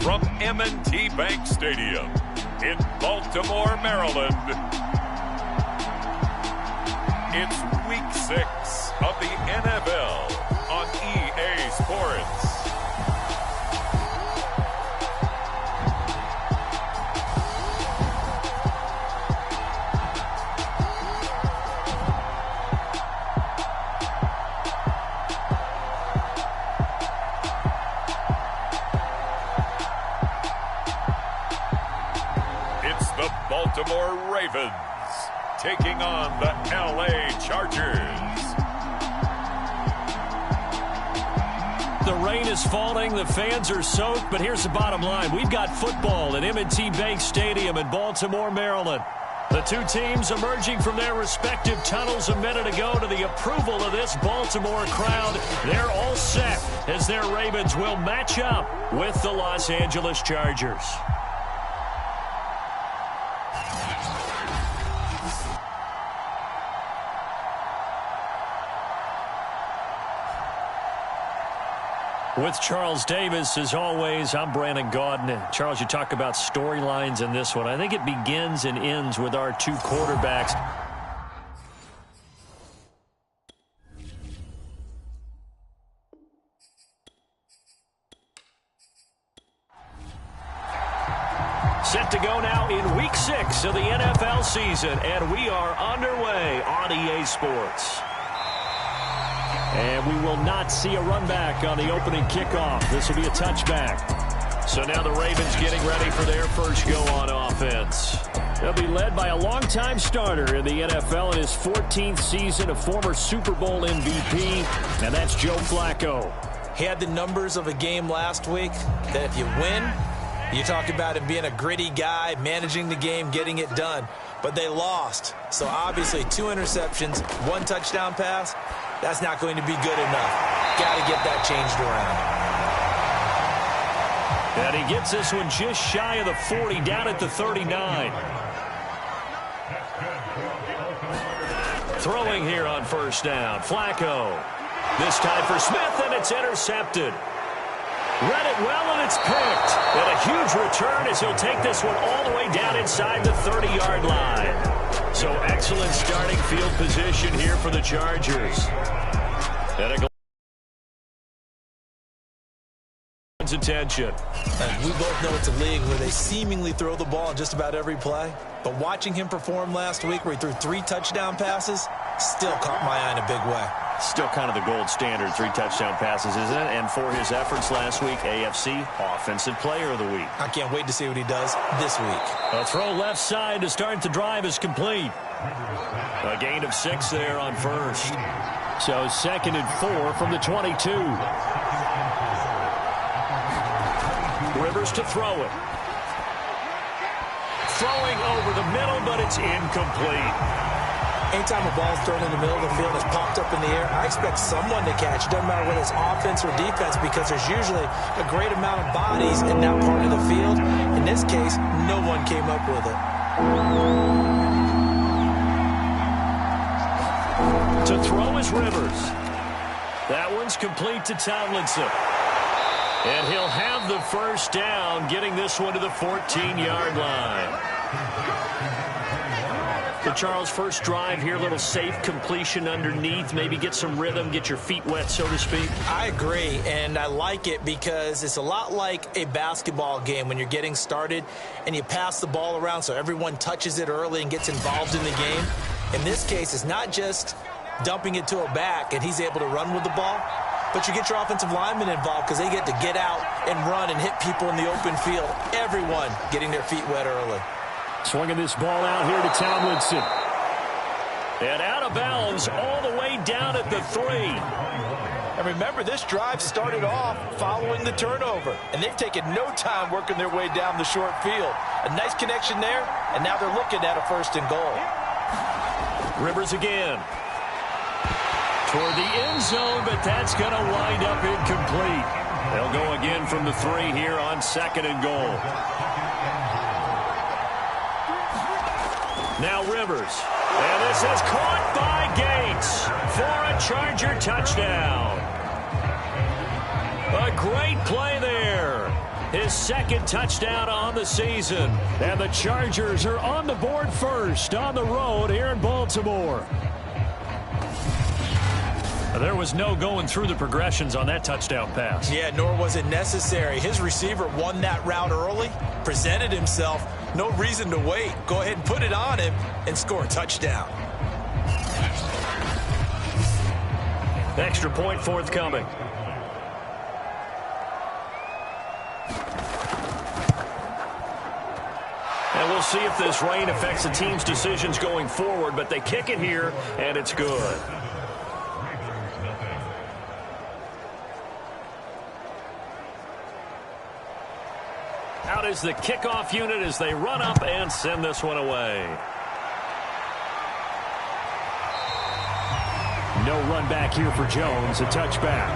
from M&T Bank Stadium in Baltimore, Maryland. It's Week 6 of the NFL on EA Sports. The Baltimore Ravens taking on the LA Chargers. The rain is falling, the fans are soaked, but here's the bottom line. We've got football at M&T Bank Stadium in Baltimore, Maryland. The two teams emerging from their respective tunnels a minute ago to the approval of this Baltimore crowd. They're all set as their Ravens will match up with the Los Angeles Chargers. With Charles Davis, as always, I'm Brandon Gaudin. Charles, you talk about storylines in this one. I think it begins and ends with our two quarterbacks. Set to go now in Week 6 of the NFL season, and we are underway on EA Sports. And we will not see a run back on the opening kickoff. This will be a touchback. So now the Ravens getting ready for their first go on offense. They'll be led by a longtime starter in the NFL in his 14th season, a former Super Bowl MVP, and that's Joe Flacco. He had the numbers of a game last week that if you win, you talk about him being a gritty guy, managing the game, getting it done. But they lost. So obviously 2 interceptions, 1 touchdown pass. That's not going to be good enough. Got to get that changed around. And he gets this one just shy of the 40, down at the 39. Throwing here on first down. Flacco. This time for Smith, and it's intercepted. Read it well, and it's picked. And a huge return as he'll take this one all the way down inside the 30-yard line. So excellent starting field position here for the Chargers. And attention. And we both know it's a league where they seemingly throw the ball in just about every play. But watching him perform last week where he threw 3 touchdown passes still caught my eye in a big way. Still kind of the gold standard, 3 touchdown passes, isn't it? And for his efforts last week, AFC Offensive Player of the Week. I can't wait to see what he does this week. A throw left side to start the drive is complete. A gain of 6 there on first. So 2nd and 4 from the 22. Rivers to throw it. Throwing over the middle, but it's incomplete. Anytime a ball is thrown in the middle of the field and is popped up in the air, I expect someone to catch. It doesn't matter whether it's offense or defense because there's usually a great amount of bodies in that part of the field. In this case, no one came up with it. To throw is Rivers. That one's complete to Tomlinson. And he'll have the first down, getting this one to the 14-yard line. So Charles, first drive here, a little safe completion underneath, maybe get some rhythm, get your feet wet, so to speak. I agree, and I like it because it's a lot like a basketball game when you're getting started and you pass the ball around so everyone touches it early and gets involved in the game. In this case, it's not just dumping it to a back and he's able to run with the ball, but you get your offensive linemen involved because they get to get out and run and hit people in the open field. Everyone getting their feet wet early. Swinging this ball out here to Tomlinson. And out of bounds all the way down at the 3. And remember, this drive started off following the turnover. And they've taken no time working their way down the short field. A nice connection there, and now they're looking at a 1st and goal. Rivers again. Toward the end zone, but that's going to wind up incomplete. They'll go again from the 3 here on 2nd and goal. Now Rivers. And this is caught by Gates for a Charger touchdown. A great play there. his second touchdown on the season. And the Chargers are on the board first on the road here in Baltimore. There was no going through the progressions on that touchdown pass. Yeah, nor was it necessary. His receiver won that route early, presented himself. No reason to wait. Go ahead and put it on him and score a touchdown. Extra point forthcoming. And we'll see if this rain affects the team's decisions going forward, but they kick it here, and it's good. Out is the kickoff unit as they run up and send this one away. No run back here for Jones, a touchback.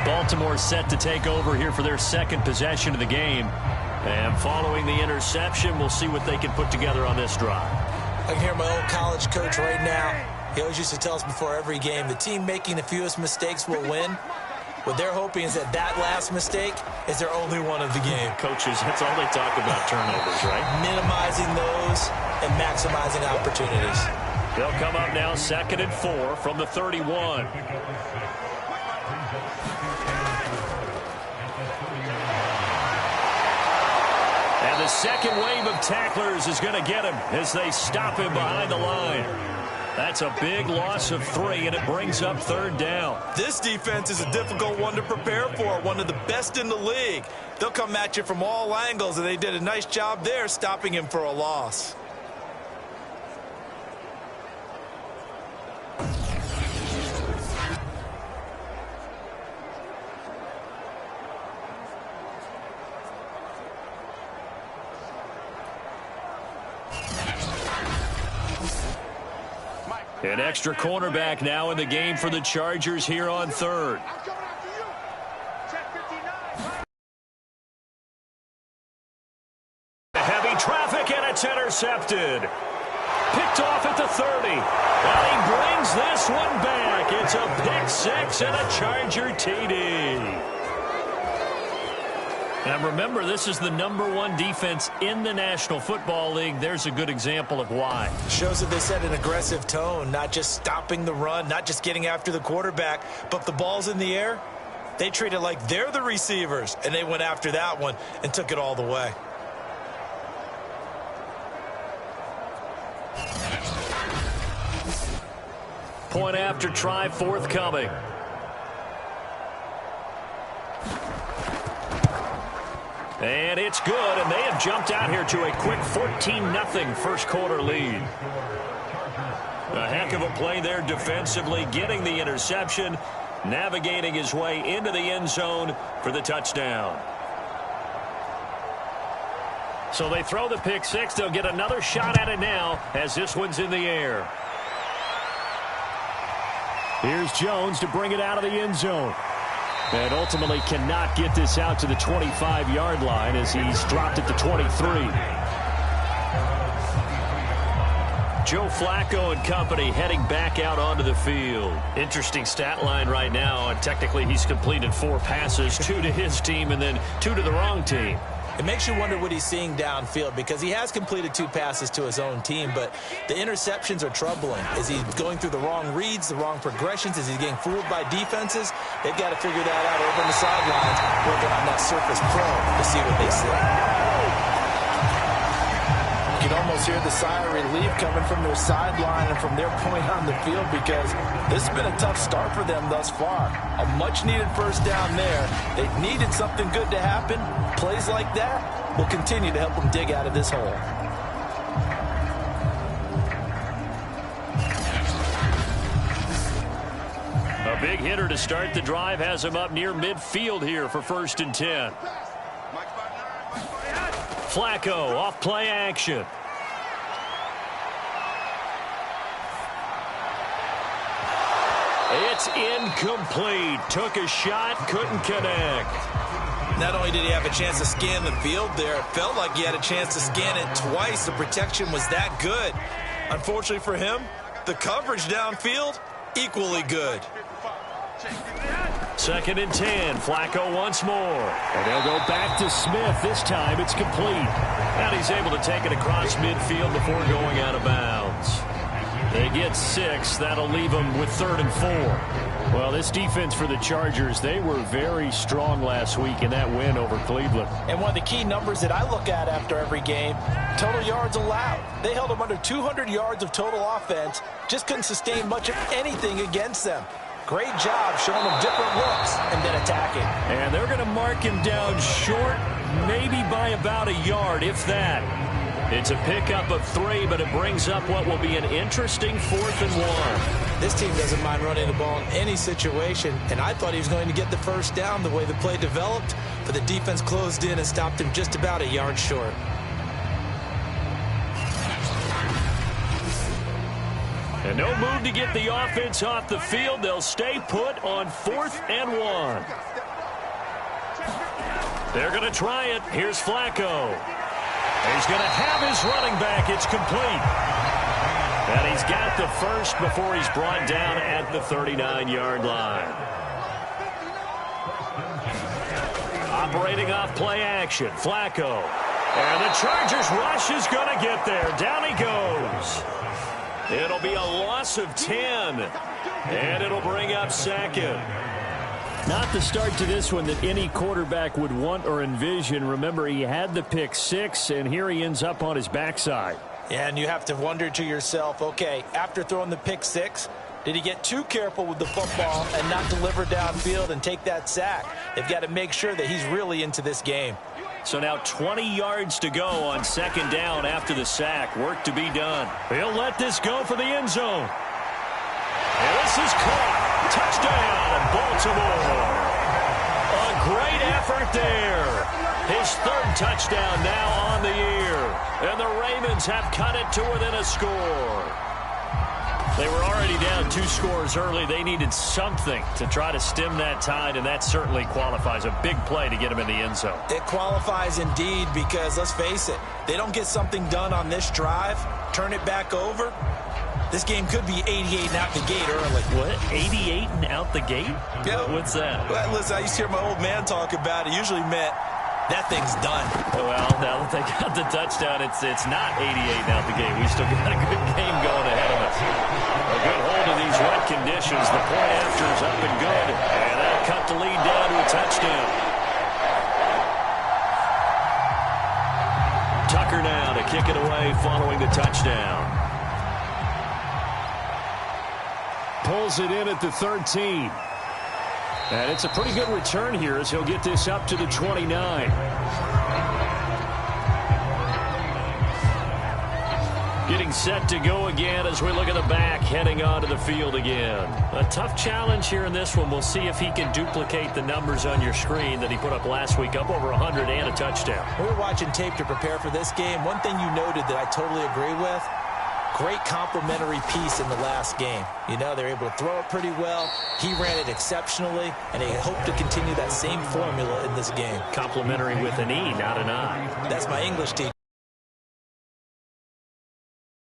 Baltimore set to take over here for their second possession of the game. And following the interception, we'll see what they can put together on this drive. I can hear my old college coach right now. He always used to tell us before every game, the team making the fewest mistakes will win. What they're hoping is that that last mistake is their only one of the game. Coaches, that's all they talk about, turnovers, right? Minimizing those and maximizing opportunities. They'll come up now 2nd and 4 from the 31. And the second wave of tacklers is going to get him as they stop him behind the line. That's a big loss of 3, and it brings up 3rd down. This defense is a difficult one to prepare for, one of the best in the league. They'll come at you from all angles, and they did a nice job there stopping him for a loss. An extra cornerback now in the game for the Chargers here on 3rd. Heavy traffic, and it's intercepted. Picked off at the 30. And he brings this one back. It's a pick 6 and a Charger TD. And remember, this is the #1 defense in the National Football League. There's a good example of why. Shows that they set an aggressive tone, not just stopping the run, not just getting after the quarterback, but if the ball's in the air, they treat it like they're the receivers, and they went after that one and took it all the way. Point after try forthcoming. And it's good, and they have jumped out here to a quick 14-0 first quarter lead. A heck of a play there defensively, getting the interception, navigating his way into the end zone for the touchdown. So they throw the pick 6. They'll get another shot at it now as this one's in the air. Here's Jones to bring it out of the end zone. And ultimately cannot get this out to the 25-yard line as he's dropped it to 23. Joe Flacco and company heading back out onto the field. Interesting stat line right now. And technically, he's completed 4 passes, 2 to his team and then 2 to the wrong team. It makes you wonder what he's seeing downfield because he has completed 2 passes to his own team, but the interceptions are troubling. Is he going through the wrong reads, the wrong progressions? Is he getting fooled by defenses? They've got to figure that out over on the sidelines, working on that Surface Pro to see what they see. You can almost hear the sigh of relief coming from their sideline and from their point on the field because this has been a tough start for them thus far. A much-needed first down there. They've needed something good to happen. Plays like that will continue to help them dig out of this hole. A big hitter to start the drive has him up near midfield here for 1st and 10. Flacco off play action. It's incomplete. Took a shot, couldn't connect. Not only did he have a chance to scan the field there, it felt like he had a chance to scan it twice. The protection was that good. Unfortunately for him, the coverage downfield, equally good. 2nd and 10. Flacco once more. And they'll go back to Smith. This time it's complete. And he's able to take it across midfield before going out of bounds. They get 6. That'll leave them with 3rd and 4. Well, this defense for the Chargers, they were very strong last week in that win over Cleveland. And one of the key numbers that I look at after every game, total yards allowed. They held them under 200 yards of total offense, just couldn't sustain much of anything against them. Great job showing them different looks and then attacking. And they're going to mark him down short, maybe by about a yard, if that. It's a pickup of 3, but it brings up what will be an interesting 4th and 1. This team doesn't mind running the ball in any situation, and I thought he was going to get the first down the way the play developed, but the defense closed in and stopped him just about a yard short. And no move to get the offense off the field. They'll stay put on 4th and 1. They're going to try it. Here's Flacco. He's going to have his running back. It's complete. And he's got the first before he's brought down at the 39-yard line. Operating off play action. Flacco. And the Chargers rush is going to get there. Down he goes. It'll be a loss of 10. And it'll bring up 2nd. Not the start to this one that any quarterback would want or envision. Remember, he had the pick 6, and here he ends up on his backside. And you have to wonder to yourself, okay, after throwing the pick 6, did he get too careful with the football and not deliver downfield and take that sack? They've got to make sure that he's really into this game. So now 20 yards to go on 2nd down after the sack. Work to be done. He'll let this go for the end zone. And this is caught. Touchdown, Baltimore. A great effort there. His 3rd touchdown now on the year. And the Ravens have cut it to within a score. They were already down 2 scores early. They needed something to try to stem that tide, and that certainly qualifies. A big play to get him in the end zone. It qualifies indeed because, let's face it, they don't get something done on this drive, turn it back over, this game could be 88 and out the gate early. What? 88 and out the gate? Yeah. What's that? Well, listen, I used to hear my old man talk about it. Usually meant that thing's done. Well, now that they got the touchdown, it's not 88 and out the gate. We still got a good game going ahead of us. A good hold of these wet conditions. The point after is up and good. And that'll cut the lead down to a touchdown. Tucker now to kick it away following the touchdown. Pulls it in at the 13. And it's a pretty good return here as he'll get this up to the 29. Getting set to go again as we look at the back heading onto the field again. A tough challenge here in this one. We'll see if he can duplicate the numbers on your screen that he put up last week, up over 100 and a touchdown. We were watching tape to prepare for this game. One thing you noted that I totally agree with, great complementary piece in the last game. You know, they're able to throw it pretty well. He ran it exceptionally, and they hope to continue that same formula in this game. Complimentary with an E, not an I. That's my English teacher.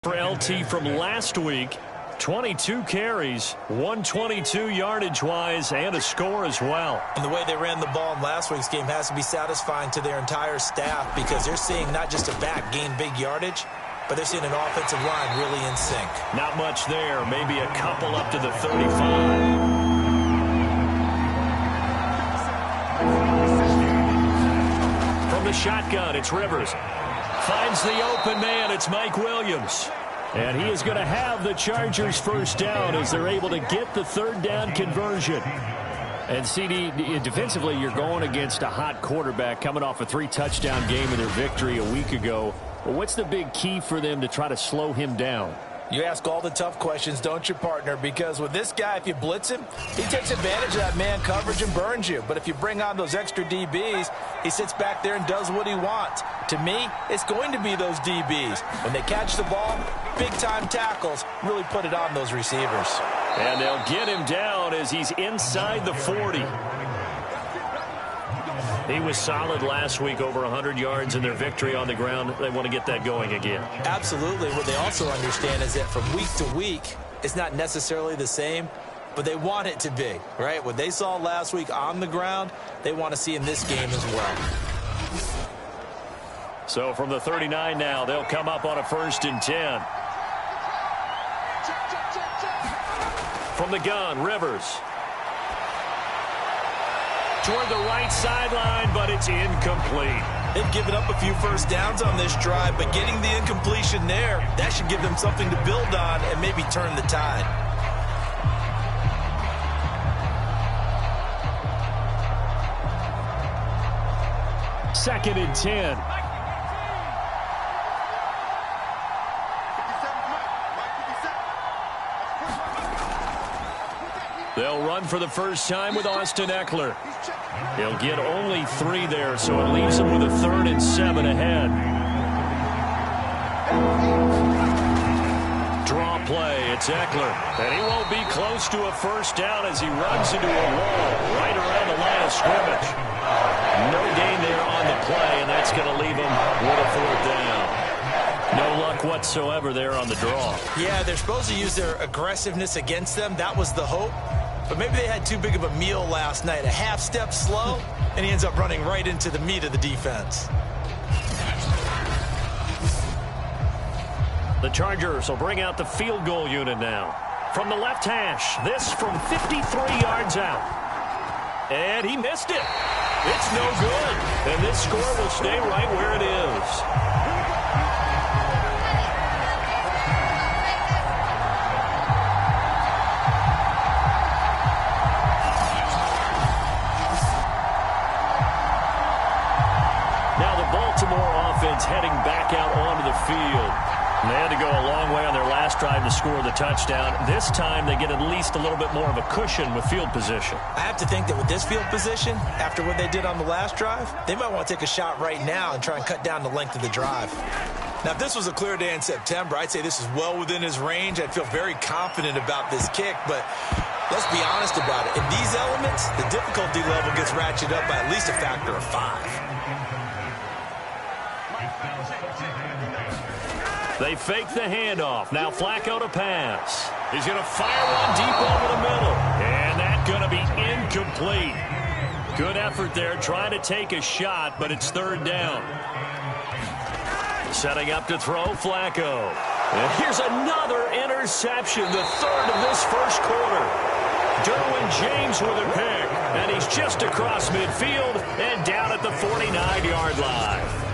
For LT from last week, 22 carries, 122 yardage-wise, and a score as well. And the way they ran the ball in last week's game has to be satisfying to their entire staff because they're seeing not just a back gain big yardage, but they're seeing an offensive line really in sync. Not much there. Maybe a couple up to the 35. From the shotgun, it's Rivers. Finds the open man. It's Mike Williams. And he is going to have the Chargers first down as they're able to get the 3rd down conversion. And CD, defensively, you're going against a hot quarterback coming off a 3-touchdown game in their victory a week ago. Well, what's the big key for them to try to slow him down? You ask all the tough questions, don't you, partner? Because with this guy, if you blitz him, he takes advantage of that man coverage and burns you. But if you bring on those extra DBs, he sits back there and does what he wants. To me, it's going to be those DBs. When they catch the ball, big-time tackles really put it on those receivers. And they'll get him down as he's inside the 40. He was solid last week, over 100 yards in their victory on the ground. They want to get that going again. Absolutely. What they also understand is that from week to week, it's not necessarily the same. but they want it to be, right? What they saw last week on the ground, they want to see in this game as well. So from the 39 now, they'll come up on a 1st and 10. From the gun, Rivers. Toward the right sideline, but it's incomplete. They've given up a few first downs on this drive, but getting the incompletion there, that should give them something to build on and maybe turn the tide. Second and 10. They'll run for the first time with Austin Eckler. He'll get only 3 there, so it leaves him with a 3rd and 7 ahead. Draw play, it's Eckler. And he won't be close to a first down as he runs into a wall right around the line of scrimmage. No gain there on the play, and that's going to leave him with a 4th down. No luck whatsoever there on the draw. Yeah, they're supposed to use their aggressiveness against them. That was the hope. But maybe they had too big of a meal last night. A half step slow, and he ends up running right into the meat of the defense. The Chargers will bring out the field goal unit now. From the left hash, this from 53 yards out. And he missed it. It's no good. And this score will stay right where it is. Baltimore offense heading back out onto the field. And they had to go a long way on their last drive to score the touchdown. This time they get at least a little bit more of a cushion with field position. I have to think that with this field position, after what they did on the last drive, they might want to take a shot right now and try and cut down the length of the drive. Now, if this was a clear day in September, I'd say this is well within his range. I'd feel very confident about this kick, but let's be honest about it. In these elements, the difficulty level gets ratcheted up by at least a factor of 5. They fake the handoff. Now Flacco to pass. He's going to fire one deep over the middle. And that's going to be incomplete. Good effort there trying to take a shot, but it's 3rd down. Setting up to throw, Flacco. And here's another interception, the 3rd of this first quarter. Derwin James with a pick. And he's just across midfield and down at the 49-yard line.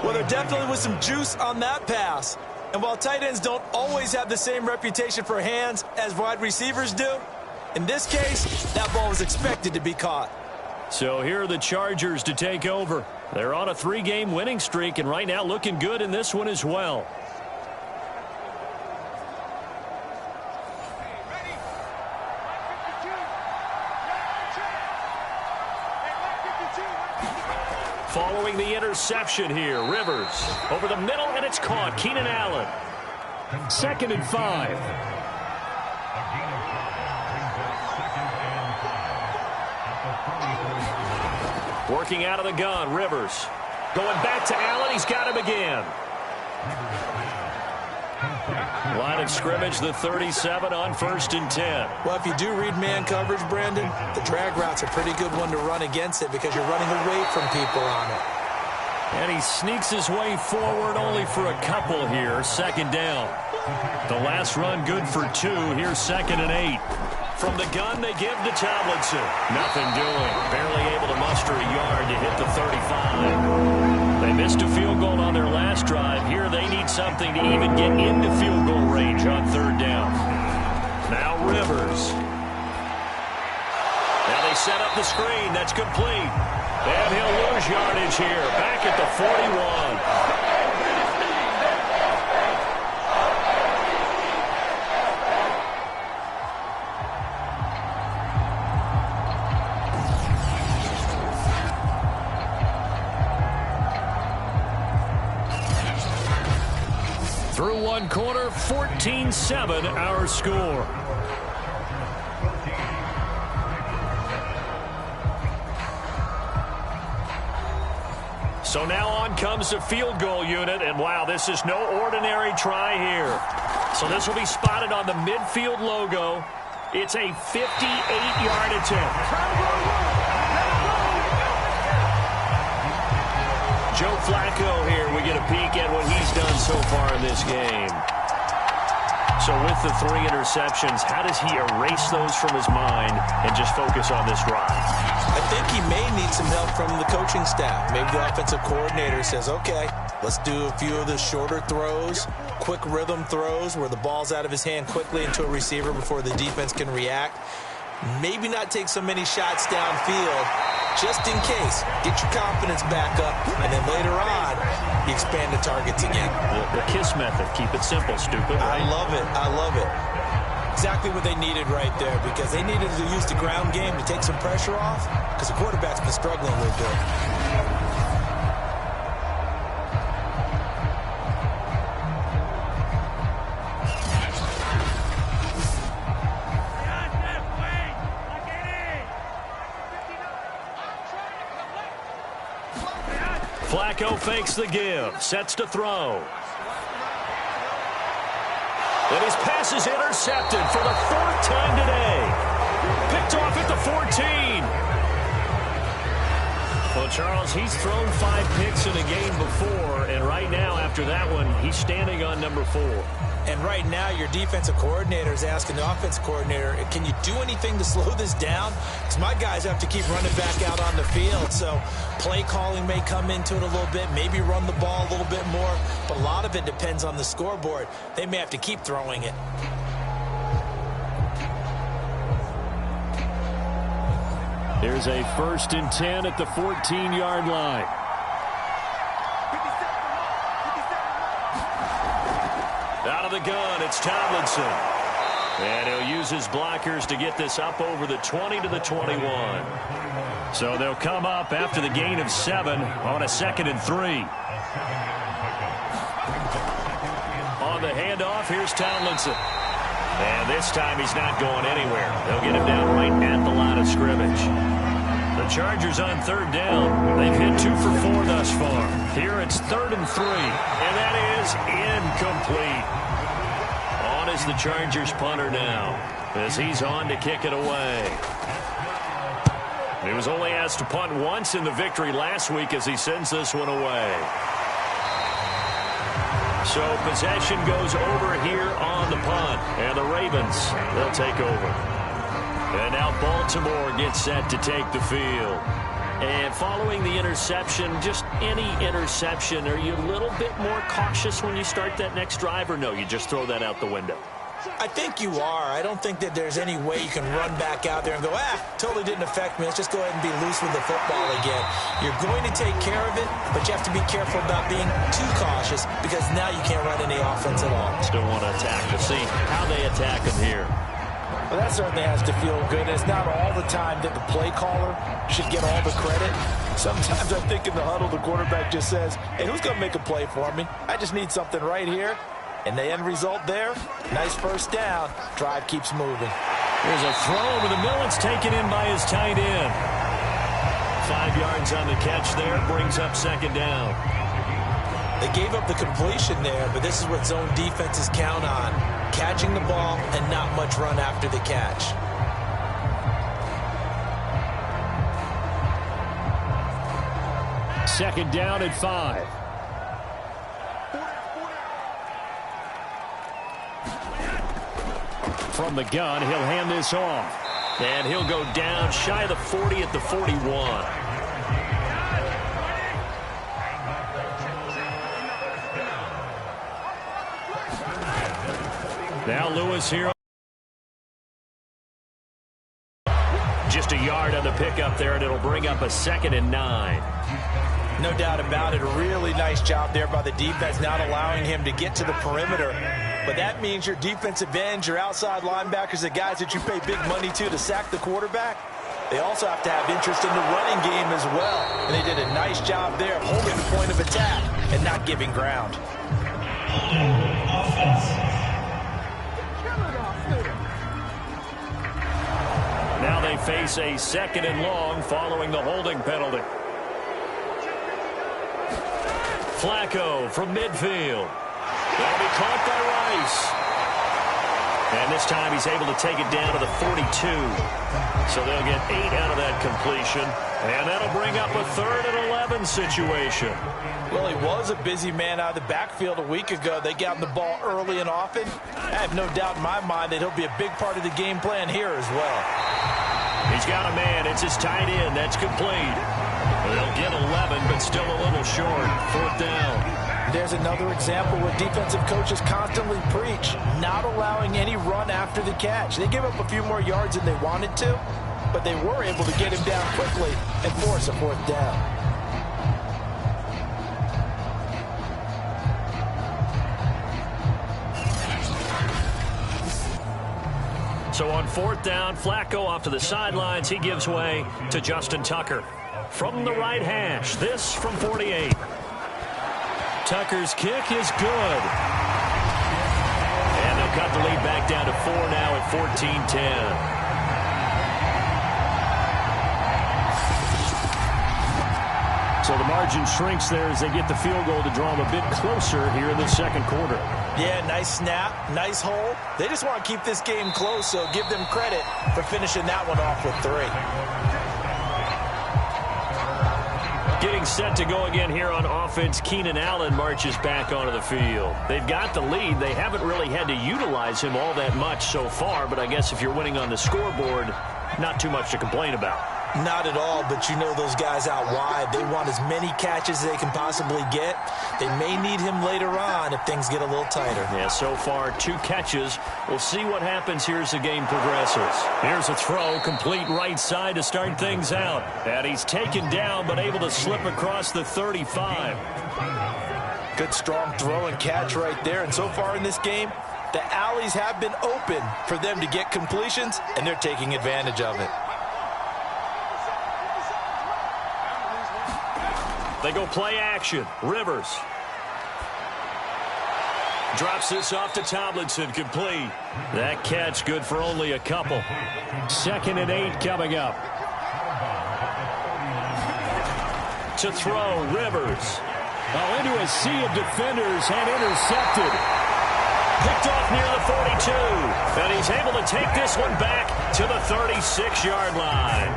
Well, there definitely was some juice on that pass. And while tight ends don't always have the same reputation for hands as wide receivers do, in this case, that ball was expected to be caught. So here are the Chargers to take over. They're on a 3-game winning streak, and right now looking good in this one as well. Following the interception here, Rivers over the middle, and it's caught. Keenan Allen. 2nd and 5. Working out of the gun, Rivers. Going back to Allen, he's got him again. Line of scrimmage, the 37 on 1st and 10. Well, if you do read man coverage, Brandon, the drag route's a pretty good one to run against it because you're running away from people on it. And he sneaks his way forward only for a couple here. 2nd down. The last run good for 2. Here's 2nd and 8. From the gun, they give to Tomlinson. Nothing doing. Barely able to muster a yard to hit the 35. They missed a field goal on their last drive. Here they need something to even get into field goal range on 3rd down. Now Rivers. Now they set up the screen. That's complete. And he'll lose yardage here. Back at the 41. Through one quarter, 14-7 our score. So now on comes the field goal unit, and wow, this is no ordinary try here. So this will be spotted on the midfield logo. It's a 58-yard attempt. Joe Flacco here. We get a peek at what he's done so far in this game. So with the 3 interceptions, how does he erase those from his mind and just focus on this drive? I think he may need some help from the coaching staff. Maybe the offensive coordinator says, okay, let's do a few of the shorter throws, quick rhythm throws where the ball's out of his hand quickly into a receiver before the defense can react. Maybe not take so many shots downfield just in case. Get your confidence back up, and then later on, you expand the targets again. The KISS method. Keep it simple, stupid. Right? I love it. I love it. Exactly what they needed right there, because they needed to use the ground game to take some pressure off, because the quarterback's been struggling a little bit. Flacco fakes the give, sets to throw. And his pass is intercepted for the 4th time today. Picked off at the 14. Well, Charles, he's thrown 5 picks in a game before, and right now, after that one, he's standing on number 4. And right now, your defensive coordinator is asking the offensive coordinator, can you do anything to slow this down? Because my guys have to keep running back out on the field. So play calling may come into it a little bit, maybe run the ball a little bit more. But a lot of it depends on the scoreboard. They may have to keep throwing it. Here's a 1st and 10 at the 14-yard line. Out of the gun, it's Tomlinson. And he'll use his blockers to get this up over the 20 to the 21. So they'll come up after the gain of 7 on a 2nd and 3. On the handoff, here's Tomlinson. And this time he's not going anywhere. They'll get him down right at the line of scrimmage. The Chargers on 3rd down. They've hit 2 for 4 thus far. Here it's 3rd and 3. And that is incomplete. On is the Chargers punter now, as he's on to kick it away. He was only asked to punt once in the victory last week as he sends this one away. So possession goes over here on the punt. And the Ravens, they'll take over. And now Baltimore gets set to take the field. And following the interception, just any interception, are you a little bit more cautious when you start that next drive, or no, you just throw that out the window? I think you are. I don't think that there's any way you can run back out there and go, totally didn't affect me. Let's just go ahead and be loose with the football again. You're going to take care of it, but you have to be careful about being too cautious, because now you can't run any offense at all. Still want to attack to see how they attack him here. Well, that certainly has to feel good. It's not all the time that the play caller should get all the credit. Sometimes I think in the huddle, the quarterback just says, hey, who's going to make a play for me? I just need something right here. And the end result there, nice 1st down. Drive keeps moving. There's a throw over the middle. It's taken in by his tight end. 5 yards on the catch there. Brings up 2nd down. They gave up the completion there, but this is what zone defenses count on. Catching the ball and not much run after the catch. Second down at 5. From the gun, he'll hand this off. And he'll go down shy of the 40 at the 41. Now Lewis here. Just a yard on the pickup there, and it'll bring up a 2nd and 9. No doubt about it. A really nice job there by the defense, not allowing him to get to the perimeter. But that means your defensive ends, your outside linebackers, the guys that you pay big money to sack the quarterback, they also have to have interest in the running game as well. And they did a nice job there of holding the point of attack and not giving ground. Now they face a 2nd and long following the holding penalty. Flacco from midfield. That'll be caught by Rice. And this time he's able to take it down to the 42. So they'll get 8 out of that completion. And that'll bring up a 3rd and 11 situation. Well, he was a busy man out of the backfield a week ago. They got him the ball early and often. I have no doubt in my mind that he'll be a big part of the game plan here as well. He's got a man. It's his tight end. That's complete. They'll get 11, but still a little short. 4th down. There's another example where defensive coaches constantly preach, not allowing any run after the catch. They gave up a few more yards than they wanted to, but they were able to get him down quickly and force a 4th down. So on 4th down, Flacco off to the sidelines. He gives way to Justin Tucker. From the right hash, this from 48. Tucker's kick is good. And they'll cut the lead back down to 4 now at 14-10. So the margin shrinks there as they get the field goal to draw them a bit closer here in the second quarter. Yeah, nice snap, nice hole. They just want to keep this game close, so give them credit for finishing that one off with 3. Getting set to go again here on offense, Keenan Allen marches back onto the field. They've got the lead. They haven't really had to utilize him all that much so far, but I guess if you're winning on the scoreboard, not too much to complain about. Not at all, but you know those guys out wide. They want as many catches as they can possibly get. They may need him later on if things get a little tighter. Yeah, so far 2 catches. We'll see what happens here as the game progresses. Here's a throw, complete right side to start things out. And he's taken down but able to slip across the 35. Good strong throw and catch right there. And so far in this game, the alleys have been open for them to get completions, and they're taking advantage of it. They go play action. Rivers drops this off to Tomlinson, complete. That catch good for only a couple. 2nd and 8 coming up. To throw, Rivers. Oh, into a sea of defenders and intercepted. Picked off near the 42. And he's able to take this one back to the 36-yard line.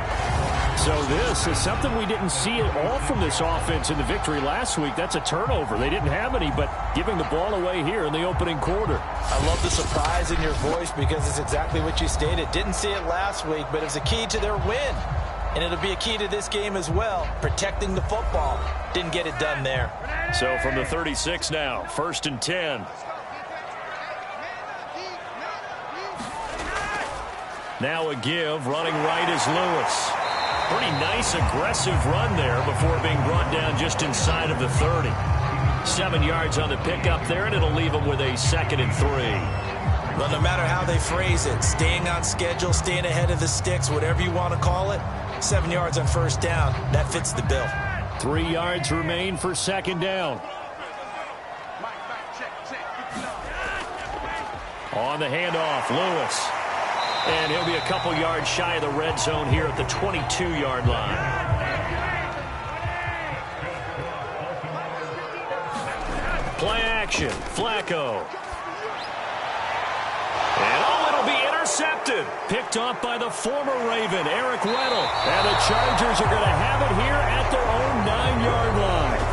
So this is something we didn't see at all from this offense in the victory last week. That's a turnover. They didn't have any, but giving the ball away here in the opening quarter. I love the surprise in your voice because it's exactly what you stated. Didn't see it last week, but it was a key to their win. And it'll be a key to this game as well, protecting the football. Didn't get it done there. So from the 36 now, 1st and 10. Now a give, running right is Lewis. Pretty nice, aggressive run there before being brought down just inside of the 30. 7 yards on the pickup there, and it'll leave them with a 2nd and 3. Well, no matter how they phrase it, staying on schedule, staying ahead of the sticks, whatever you want to call it, 7 yards on 1st down, that fits the bill. 3 yards remain for 2nd down. On the handoff, Lewis. And he'll be a couple yards shy of the red zone here at the 22-yard line. Play action, Flacco. And it'll be intercepted. Picked off by the former Raven, Eric Weddle. And the Chargers are going to have it here at their own 9-yard line.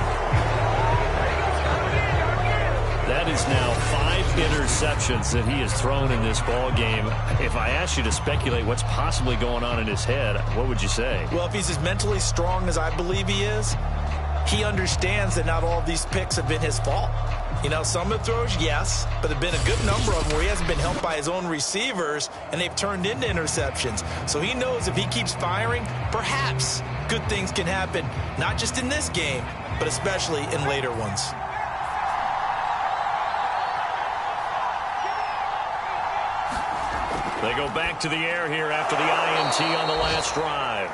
That is now 5 interceptions that he has thrown in this ball game. If I asked you to speculate what's possibly going on in his head, what would you say? Well, if he's as mentally strong as I believe he is, he understands that not all these picks have been his fault. You know, some of the throws, yes, but there have been a good number of them where he hasn't been helped by his own receivers, and they've turned into interceptions. So he knows if he keeps firing, perhaps good things can happen, not just in this game, but especially in later ones. They go back to the air here after the INT on the last drive.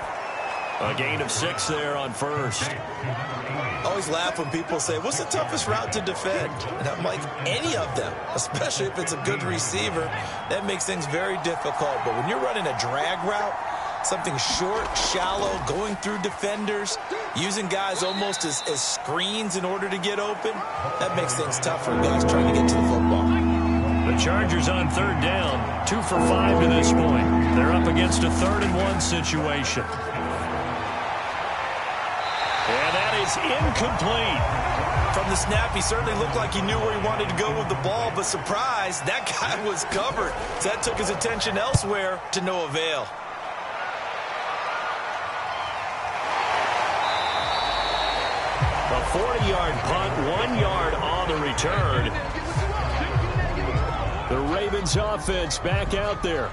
A gain of 6 there on 1st. I always laugh when people say, what's the toughest route to defend? And I'm like, any of them, especially if it's a good receiver. That makes things very difficult. But when you're running a drag route, something short, shallow, going through defenders, using guys almost as screens in order to get open, that makes things tough for guys trying to get to the football. The Chargers on third down, 2 for 5 to this point. They're up against a 3rd-and-1 situation. And that is incomplete. From the snap, he certainly looked like he knew where he wanted to go with the ball, but surprise, that guy was covered. So that took his attention elsewhere to no avail. A 40-yard punt, 1 yard on the return. The Ravens offense back out there.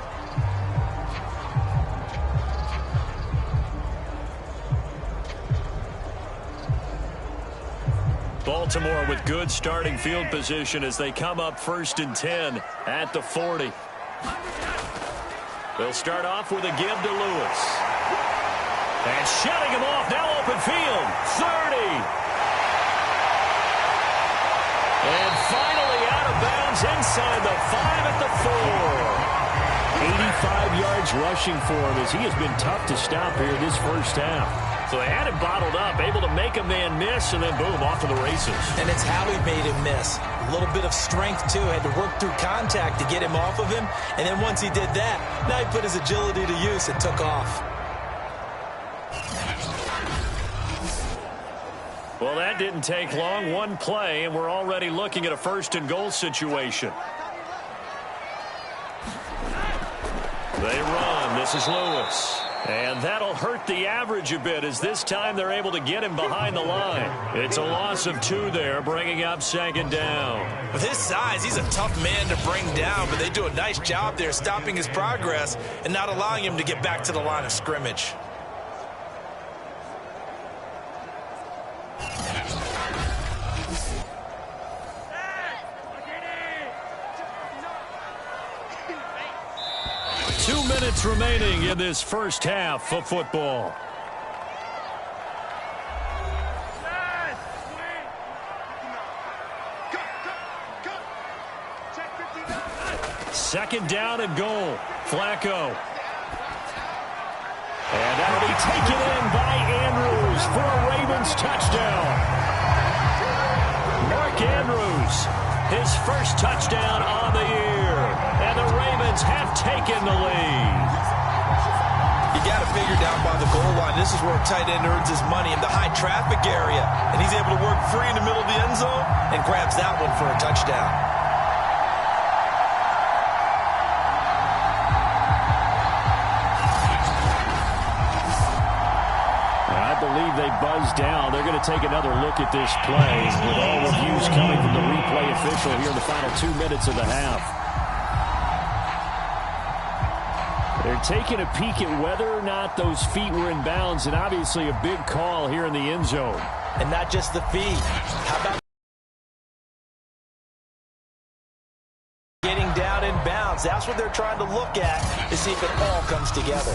Baltimore with good starting field position as they come up 1st and 10 at the 40. They'll start off with a give to Lewis. And shutting him off, now open field, 30. And finally out of bounds inside the 5 at the 4. 85 yards rushing for him as he has been tough to stop here this first half. So they had him bottled up, able to make a man miss, and then boom, off to the races. And it's how he made him miss. A little bit of strength, too. Had to work through contact to get him off of him. And then once he did that, now he put his agility to use and took off. Well, that didn't take long. 1 play, and we're already looking at a 1st and goal situation. They run. This is Lewis. And that'll hurt the average a bit as this time they're able to get him behind the line. It's a loss of 2 there, bringing up 2nd down. With his size, he's a tough man to bring down, but they do a nice job there stopping his progress and not allowing him to get back to the line of scrimmage. Minutes remaining in this first half of football. Second down and goal. Flacco. And that'll be taken in by Andrews for a Ravens touchdown. Mark Andrews, his first touchdown on the year. And the Ravens have taken the lead. You got to figure down by the goal line. This is where a tight end earns his money in the high traffic area. And he's able to work free in the middle of the end zone and grabs that one for a touchdown. I believe they buzzed down. They're going to take another look at this play with all reviews coming from the replay official here in the final 2 minutes of the half. They're taking a peek at whether or not those feet were in bounds, and obviously a big call here in the end zone. And not just the feet. How about getting down in bounds? That's what they're trying to look at to see if it all comes together.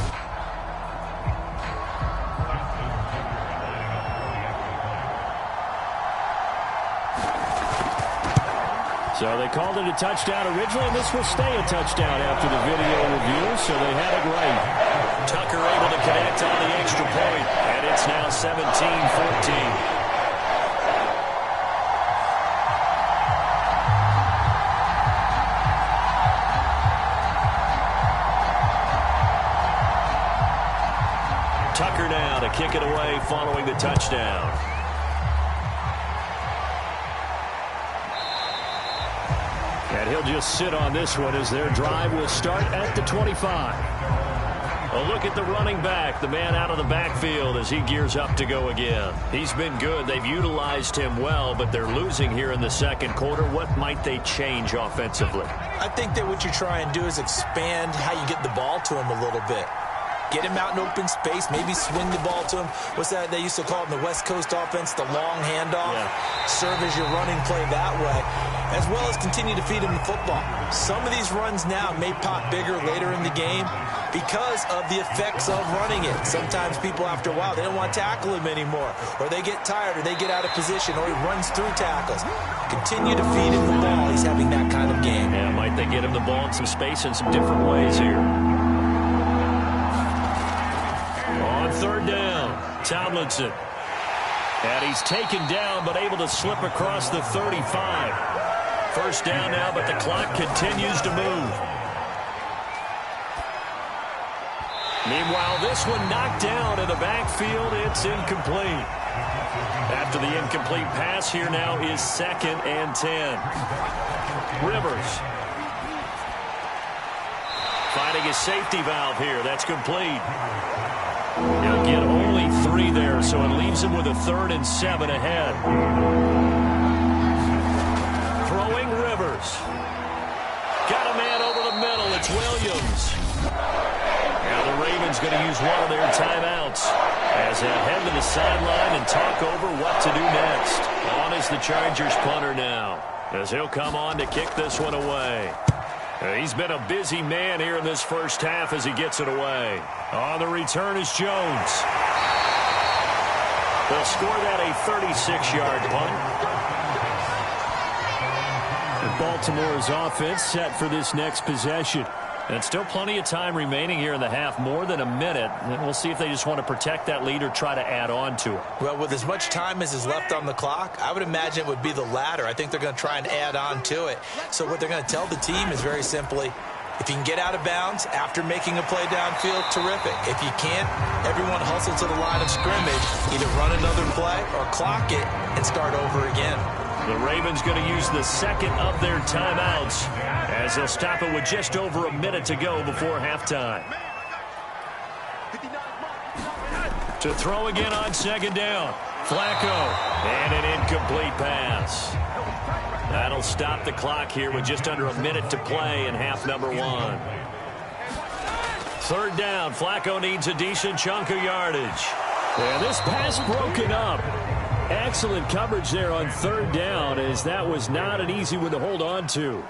So they called it a touchdown originally, and this will stay a touchdown after the video review, so they had it right. Tucker able to connect on the extra point, and it's now 17-14. Tucker now to kick it away following the touchdown. And he'll just sit on this one as their drive will start at the 25. A look at the running back, the man out of the backfield as he gears up to go again. He's been good. They've utilized him well, but they're losing here in the second quarter. What might they change offensively? I think that what you try and do is expand how you get the ball to him a little bit. Get him out in open space, maybe swing the ball to him. What's that they used to call it in the West Coast offense, the long handoff? Yeah. Serve as your running play that way, as well as continue to feed him the football. Some of these runs now may pop bigger later in the game because of the effects of running it. Sometimes people, after a while, they don't want to tackle him anymore, or they get tired, or they get out of position, or he runs through tackles. Continue to feed him the ball. He's having that kind of game. Yeah, might they get him the ball in some space in some different ways here. On third down, Tomlinson. And he's taken down but able to slip across the 35. First down now, but the clock continues to move. Meanwhile, this one knocked down in the backfield. It's incomplete. After the incomplete pass, here now is 2nd and 10. Rivers finding his safety valve here. That's complete. He'll get only 3 there, so it leaves him with a 3rd and 7 ahead. Throwing Rivers. Got a man over the middle. It's Williams. Now the Ravens going to use one of their timeouts as they head to the sideline and talk over what to do next. On is the Chargers punter now, as he'll come on to kick this one away. He's been a busy man here in this first half as he gets it away. On the return is Jones. They'll score that a 36-yard punt. Baltimore's offense set for this next possession. And still plenty of time remaining here in the half, more than a minute. And we'll see if they just want to protect that lead or try to add on to it. Well, with as much time as is left on the clock, I would imagine it would be the latter. I think they're going to try and add on to it. So what they're going to tell the team is very simply, if you can get out of bounds after making a play downfield, terrific. If you can't, everyone hustle to the line of scrimmage, either run another play or clock it and start over again. The Ravens going to use the 2nd of their timeouts as they'll stop it with just over a minute to go before halftime. To throw again on 2nd down. Flacco. And an incomplete pass. That'll stop the clock here with just under a minute to play in half number 1. 3rd down. Flacco needs a decent chunk of yardage. Yeah, this pass broken up. Excellent coverage there on 3rd down, as that was not an easy one to hold on to.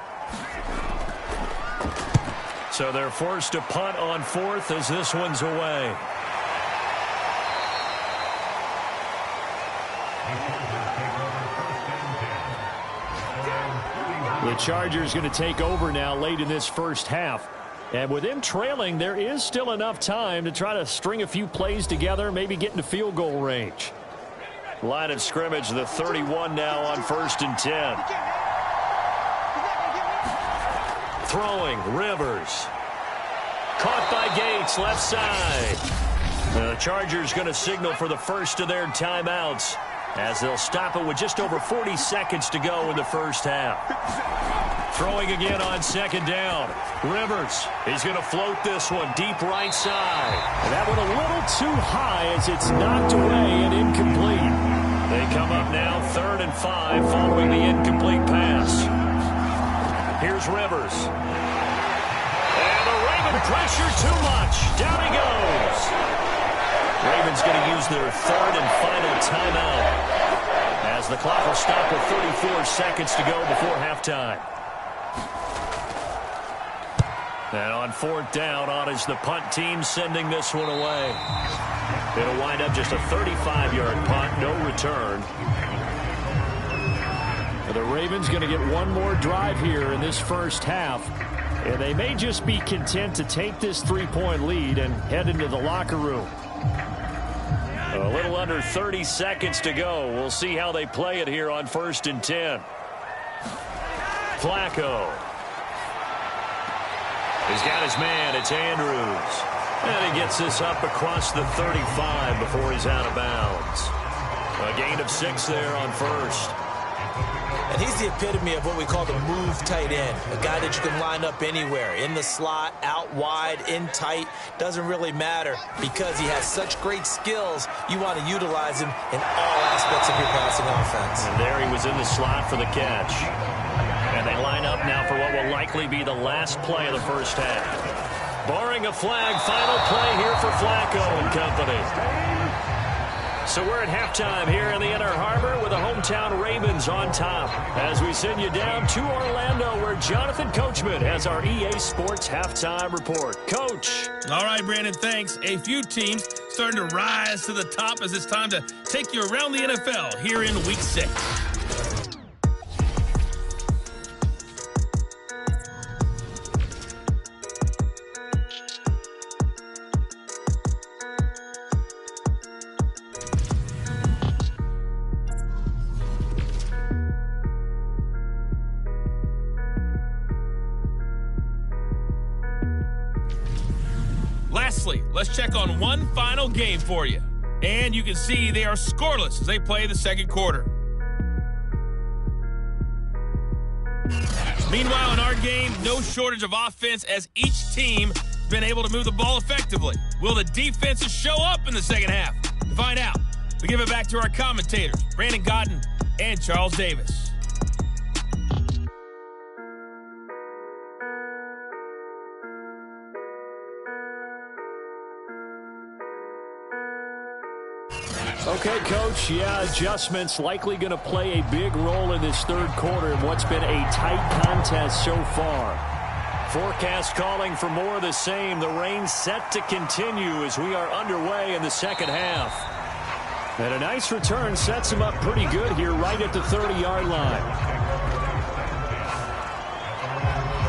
So they're forced to punt on 4th as this one's away. The Chargers going to take over now late in this first half. And with them trailing, there is still enough time to try to string a few plays together, maybe get into field goal range. Line of scrimmage, the 31 now on 1st and 10. Throwing, Rivers. Caught by Gates, left side. The Chargers going to signal for the first of their timeouts as they'll stop it with just over 40 seconds to go in the first half. Throwing again on 2nd down. Rivers, he's going to float this one deep right side. And that one a little too high as it's knocked away and incomplete. They come up now 3rd and 5 following the incomplete pass. Here's Rivers. And the Raven pressure too much. Down he goes. Ravens going to use their 3rd and final timeout as the clock will stop with 34 seconds to go before halftime. And on 4th down, on is the punt team sending this one away. It'll wind up just a 35-yard punt, no return. The Ravens going to get one more drive here in this first half. And they may just be content to take this 3-point lead and head into the locker room. A little under 30 seconds to go. We'll see how they play it here on 1st and 10. Flacco. He's got his man. It's Andrews. And he gets this up across the 35 before he's out of bounds. A gain of 6 there on 1st. And he's the epitome of what we call the move tight end. A guy that you can line up anywhere. In the slot, out wide, in tight. Doesn't really matter because he has such great skills. You want to utilize him in all aspects of your passing offense. And there he was in the slot for the catch. And they line up now for what will likely be the last play of the first half. Barring a flag, final play here for Flacco and company. So we're at halftime here in the Inner Harbor with the hometown Ravens on top as we send you down to Orlando where Jonathan Coachman has our EA Sports halftime report. Coach. All right, Brandon, thanks. A few teams starting to rise to the top as it's time to take you around the NFL here in Week 6. let's check on one final game for you. And you can see they are scoreless as they play the second quarter. Meanwhile, in our game, no shortage of offense as each team has been able to move the ball effectively. Will the defenses show up in the second half? To find out, we give it back to our commentators, Brandon Godden and Charles Davis. Okay, Coach, adjustments likely going to play a big role in this third quarter in what's been a tight contest so far. Forecast calling for more of the same. The rain set to continue as we are underway in the second half. And a nice return sets them up pretty good here right at the 30-yard line.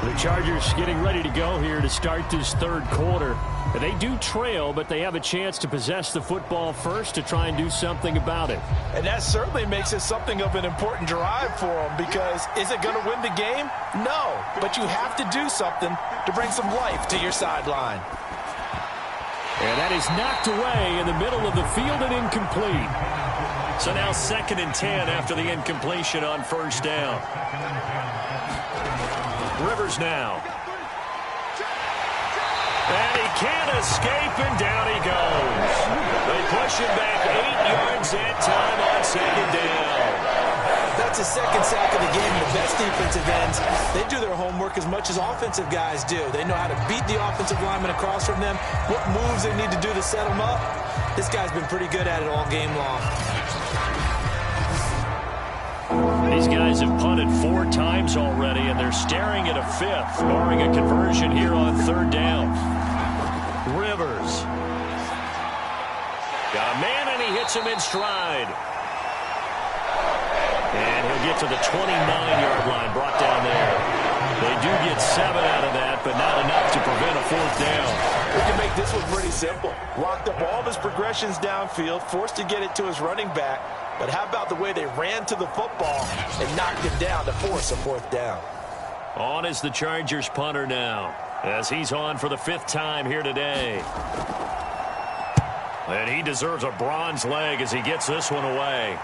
The Chargers getting ready to go here to start this third quarter. They do trail, but they have a chance to possess the football first to try and do something about it. And that certainly makes it something of an important drive for them, because is it going to win the game? No, but you have to do something to bring some life to your sideline. And that is knocked away in the middle of the field and incomplete. So now 2nd and 10 after the incompletion on first down. Rivers now. And he can't escape, and down he goes. They push him back 8 yards that time on 2nd down. That's his second sack of the game. The best defensive ends, they do their homework as much as offensive guys do. They know how to beat the offensive lineman across from them, what moves they need to do to set them up. This guy's been pretty good at it all game long. These guys have punted 4 times already, and they're staring at a 5th, barring a conversion here on 3rd down. Rivers. Got a man, and he hits him in stride. And he'll get to the 29-yard line, brought down there. They do get 7 out of that, but not enough to prevent a 4th down. We can make this one pretty simple. Locked up all of his progressions downfield, forced to get it to his running back. But how about the way they ran to the football and knocked him down to force a 4th down? On is the Chargers punter now, as he's on for the 5th time here today. And he deserves a bronze leg as he gets this one away.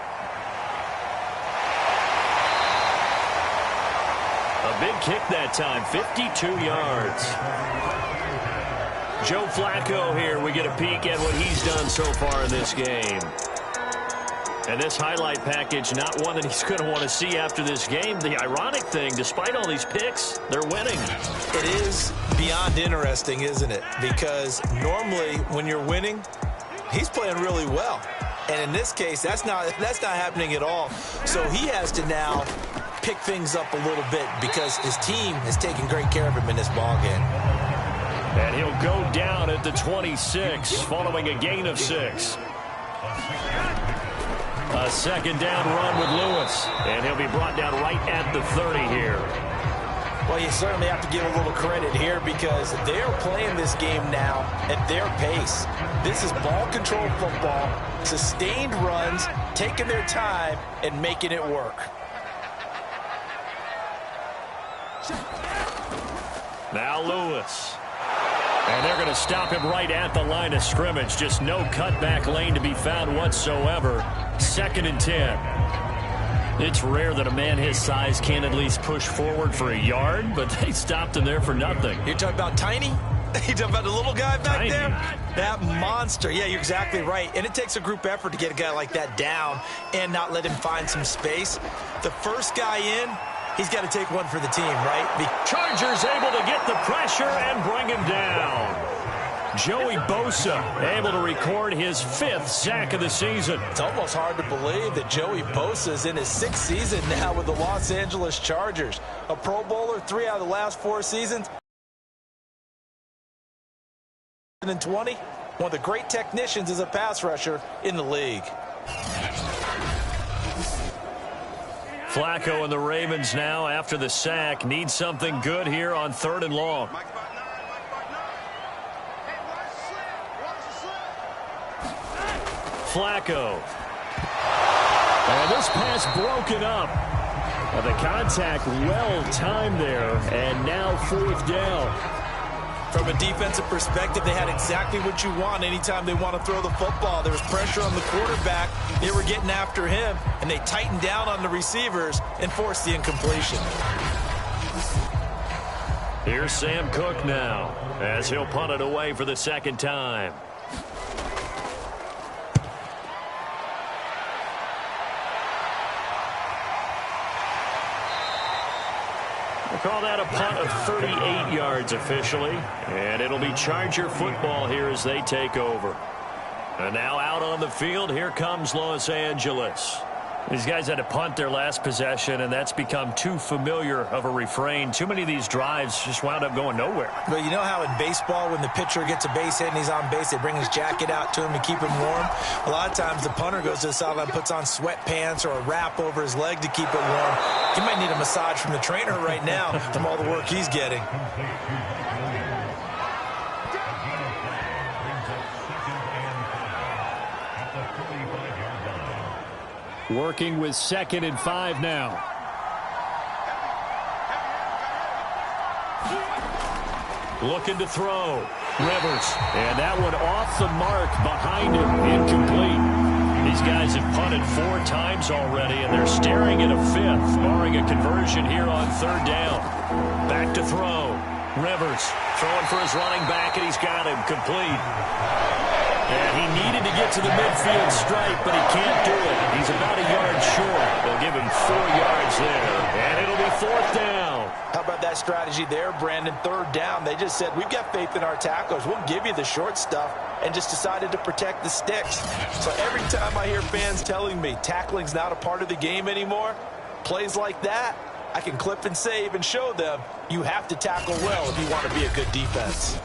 A big kick that time, 52 yards. Joe Flacco here. We get a peek at what he's done so far in this game. And this highlight package, not one that he's going to want to see after this game. The ironic thing, despite all these picks, they're winning. It is beyond interesting, isn't it? Because normally when you're winning, he's playing really well. And in this case, that's not happening at all. So he has to now pick things up a little bit because his team is taking great care of him in this ballgame. And he'll go down at the 26 following a gain of 6. A 2nd down run with Lewis, and he'll be brought down right at the 30 here. Well, you certainly have to give a little credit here because they're playing this game now at their pace. This is ball control football, sustained runs, taking their time and making it work. Now Lewis. And they're going to stop him right at the line of scrimmage. Just no cutback lane to be found whatsoever. 2nd and 10. It's rare that a man his size can at least push forward for a yard, but they stopped him there for nothing. You're talking about Tiny? You're talking about the little guy back there? That monster. Yeah, you're exactly right. And it takes a group effort to get a guy like that down and not let him find some space. The first guy in, he's got to take one for the team, right? The Chargers able to get the pressure and bring him down. Joey Bosa able to record his 5th sack of the season. It's almost hard to believe that Joey Bosa is in his 6th season now with the Los Angeles Chargers. A Pro Bowler 3 out of the last 4 seasons. And 20, one of the great technicians as a pass rusher in the league. Flacco and the Ravens now, after the sack, need something good here on 3rd and long. Flacco. And this pass broken up. The contact well timed there, and now 4th down. From a defensive perspective, they had exactly what you want anytime they want to throw the football. There was pressure on the quarterback. They were getting after him, and they tightened down on the receivers and forced the incompletion. Here's Sam Cook now, as he'll punt it away for the second time. We'll call that a punt of 38 yards officially. And it'll be Charger football here as they take over. And now out on the field, here comes Los Angeles. These guys had to punt their last possession, and that's become too familiar of a refrain. Too many of these drives just wound up going nowhere. But you know how in baseball, when the pitcher gets a base hit and he's on base, they bring his jacket out to him to keep him warm? A lot of times the punter goes to the sideline, puts on sweatpants or a wrap over his leg to keep it warm. He might need a massage from the trainer right now from all the work he's getting. Working with 2nd and 5 now. Looking to throw. Rivers. And that one off the mark behind him. Incomplete. These guys have punted 4 times already, and they're staring at a 5th, barring a conversion here on 3rd down. Back to throw. Rivers throwing for his running back, and he's got him complete. And he needed to get to the midfield stripe, but he can't do it. He's about a yard short. They'll give him 4 yards there, and it'll be 4th down. How about that strategy there, Brandon? 3rd down. They just said, we've got faith in our tacklers. We'll give you the short stuff, and just decided to protect the sticks. So every time I hear fans telling me tackling's not a part of the game anymore, plays like that, I can clip and save and show them you have to tackle well if you want to be a good defense.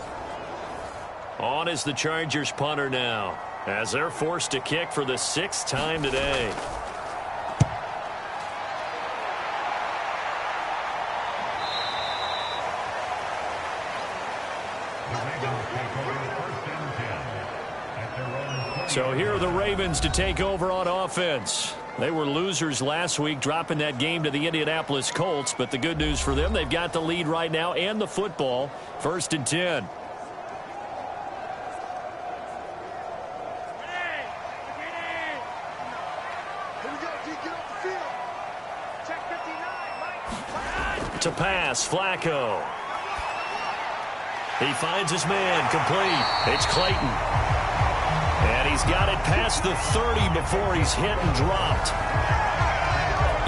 On is the Chargers punter now, as they're forced to kick for the 6th time today. So here are the Ravens to take over on offense. They were losers last week, dropping that game to the Indianapolis Colts, but the good news for them, they've got the lead right now and the football. 1st and 10. To pass, Flacco. He finds his man, complete. It's Clayton. And he's got it past the 30 before he's hit and dropped.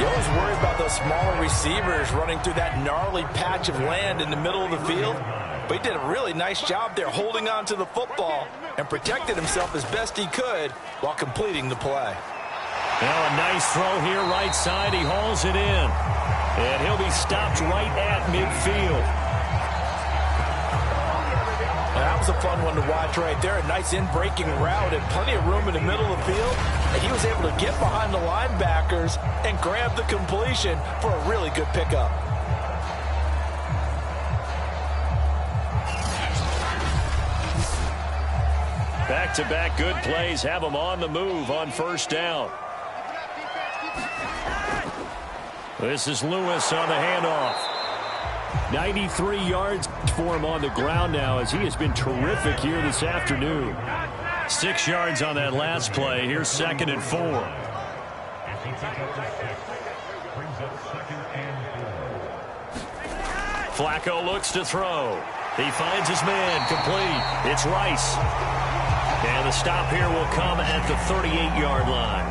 You always worry about those smaller receivers running through that gnarly patch of land in the middle of the field. But he did a really nice job there holding on to the football and protected himself as best he could while completing the play. Now a nice throw here right side. He hauls it in. And he'll be stopped right at midfield. That was a fun one to watch right there. A nice in-breaking route and plenty of room in the middle of the field. And he was able to get behind the linebackers and grab the completion for a really good pickup. Back-to-back good plays have him on the move on 1st down. This is Lewis on the handoff. 93 yards for him on the ground now, as he has been terrific here this afternoon. 6 yards on that last play. Here's 2nd and 4. Flacco looks to throw. He finds his man, complete. It's Rice. And the stop here will come at the 38-yard line.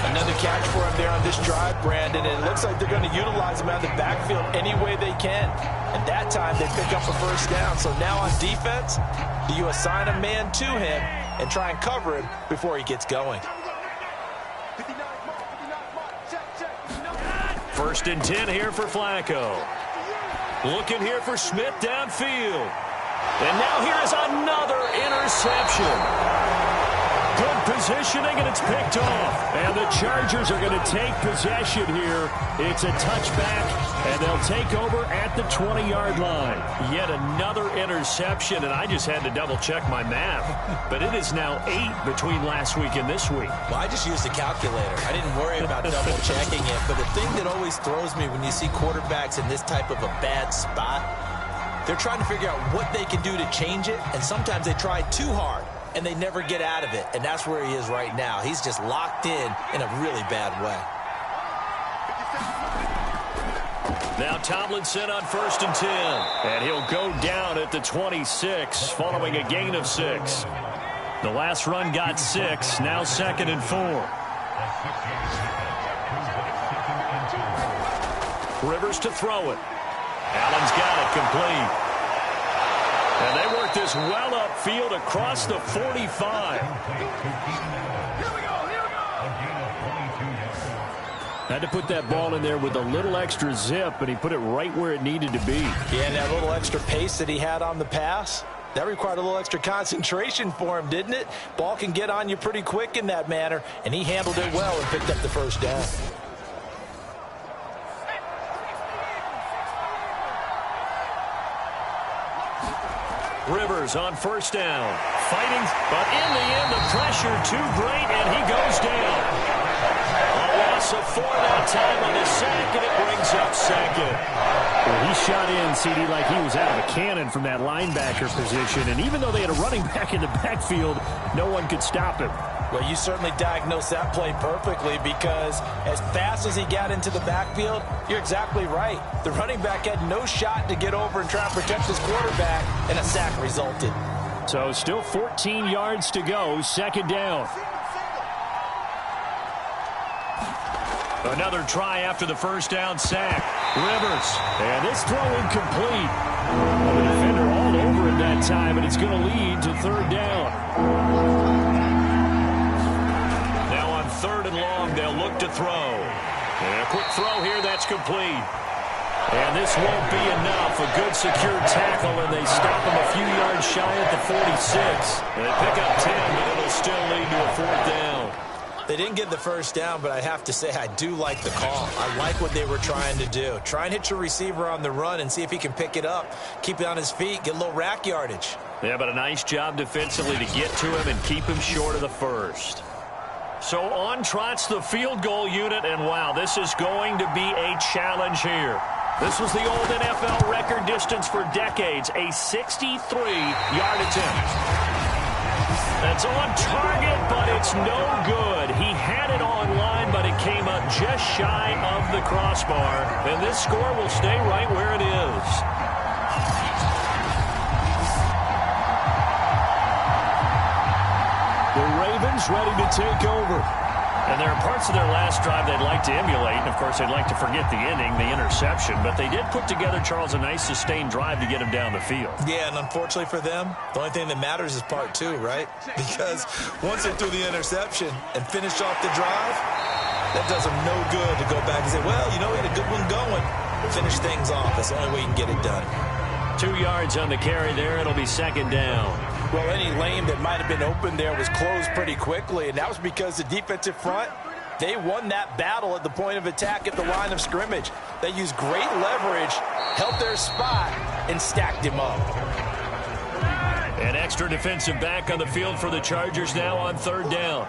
Another catch for him there on this drive, Brandon, and it looks like they're going to utilize him out of the backfield any way they can. And that time they pick up a 1st down. So now on defense, do you assign a man to him and try and cover him before he gets going? 1st and 10 here for Flacco. Looking here for Smith downfield. And now here is another interception. Good positioning, and it's picked off. And the Chargers are going to take possession here. It's a touchback, and they'll take over at the 20-yard line. Yet another interception, and I just had to double-check my math. But it is now 8 between last week and this week. Well, I just used a calculator. I didn't worry about double-checking it. But the thing that always throws me when you see quarterbacks in this type of a bad spot, They're trying to figure out what they can do to change it, and sometimes they try too hard, and they never get out of it, and that's where he is right now. He's just locked in a really bad way. Now Tomlinson on 1st and 10. And he'll go down at the 26 following a gain of 6. The last run got 6, now 2nd and 4. Rivers to throw it. Allen's got it complete. And they work this well upfield across the 45. Had to put that ball in there with a little extra zip, and he put it right where it needed to be. Yeah, and that little extra pace that he had on the pass, that required a little extra concentration for him, didn't it? Ball can get on you pretty quick in that manner, and he handled it well and picked up the first down. Rivers on 1st down. Fighting, but in the end, the pressure too great, and he goes down. A loss of 4 that time on his sack, and it brings up 2nd. Well, he shot in, CD, like he was out of a cannon from that linebacker position. And even though they had a running back in the backfield, no one could stop him. Well, you certainly diagnosed that play perfectly, because as fast as he got into the backfield, you're exactly right. The running back had no shot to get over and try and protect his quarterback, and a sack resulted. So still 14 yards to go, 2nd down. Another try after the 1st down sack. Rivers. And this throw incomplete. The defender all over it that time, and it's going to lead to 3rd down. Now on 3rd and long, they'll look to throw. And a quick throw here, that's complete. And this won't be enough. A good secure tackle, and they stop him a few yards shy at the 46. They pick up 10, but it'll still lead to a 4th down. They didn't get the first down, but I have to say I do like the call. I like what they were trying to do. Try and hit your receiver on the run and see if he can pick it up. Keep it on his feet, get a little rack yardage. Yeah, but a nice job defensively to get to him and keep him short of the first. So on trots the field goal unit, and wow, this is going to be a challenge here. This was the old NFL record distance for decades, a 63-yard attempt. That's on target, but it's no good. He had it on line, but it came up just shy of the crossbar. And this score will stay right where it is. The Ravens ready to take over. And there are parts of their last drive they'd like to emulate. And, of course, they'd like to forget the inning, the interception. But they did put together, Charles, a nice sustained drive to get him down the field. Yeah, and unfortunately for them, the only thing that matters is part 2, right? Because once they threw the interception and finished off the drive, that does them no good to go back and say, well, you know, we had a good one going. Finish things off. That's the only way you can get it done. 2 yards on the carry there. It'll be 2nd down. Well, any lane that might have been open there was closed pretty quickly, and that was because the defensive front, they won that battle at the point of attack at the line of scrimmage. They used great leverage, held their spot, and stacked him up. An extra defensive back on the field for the Chargers now on 3rd down.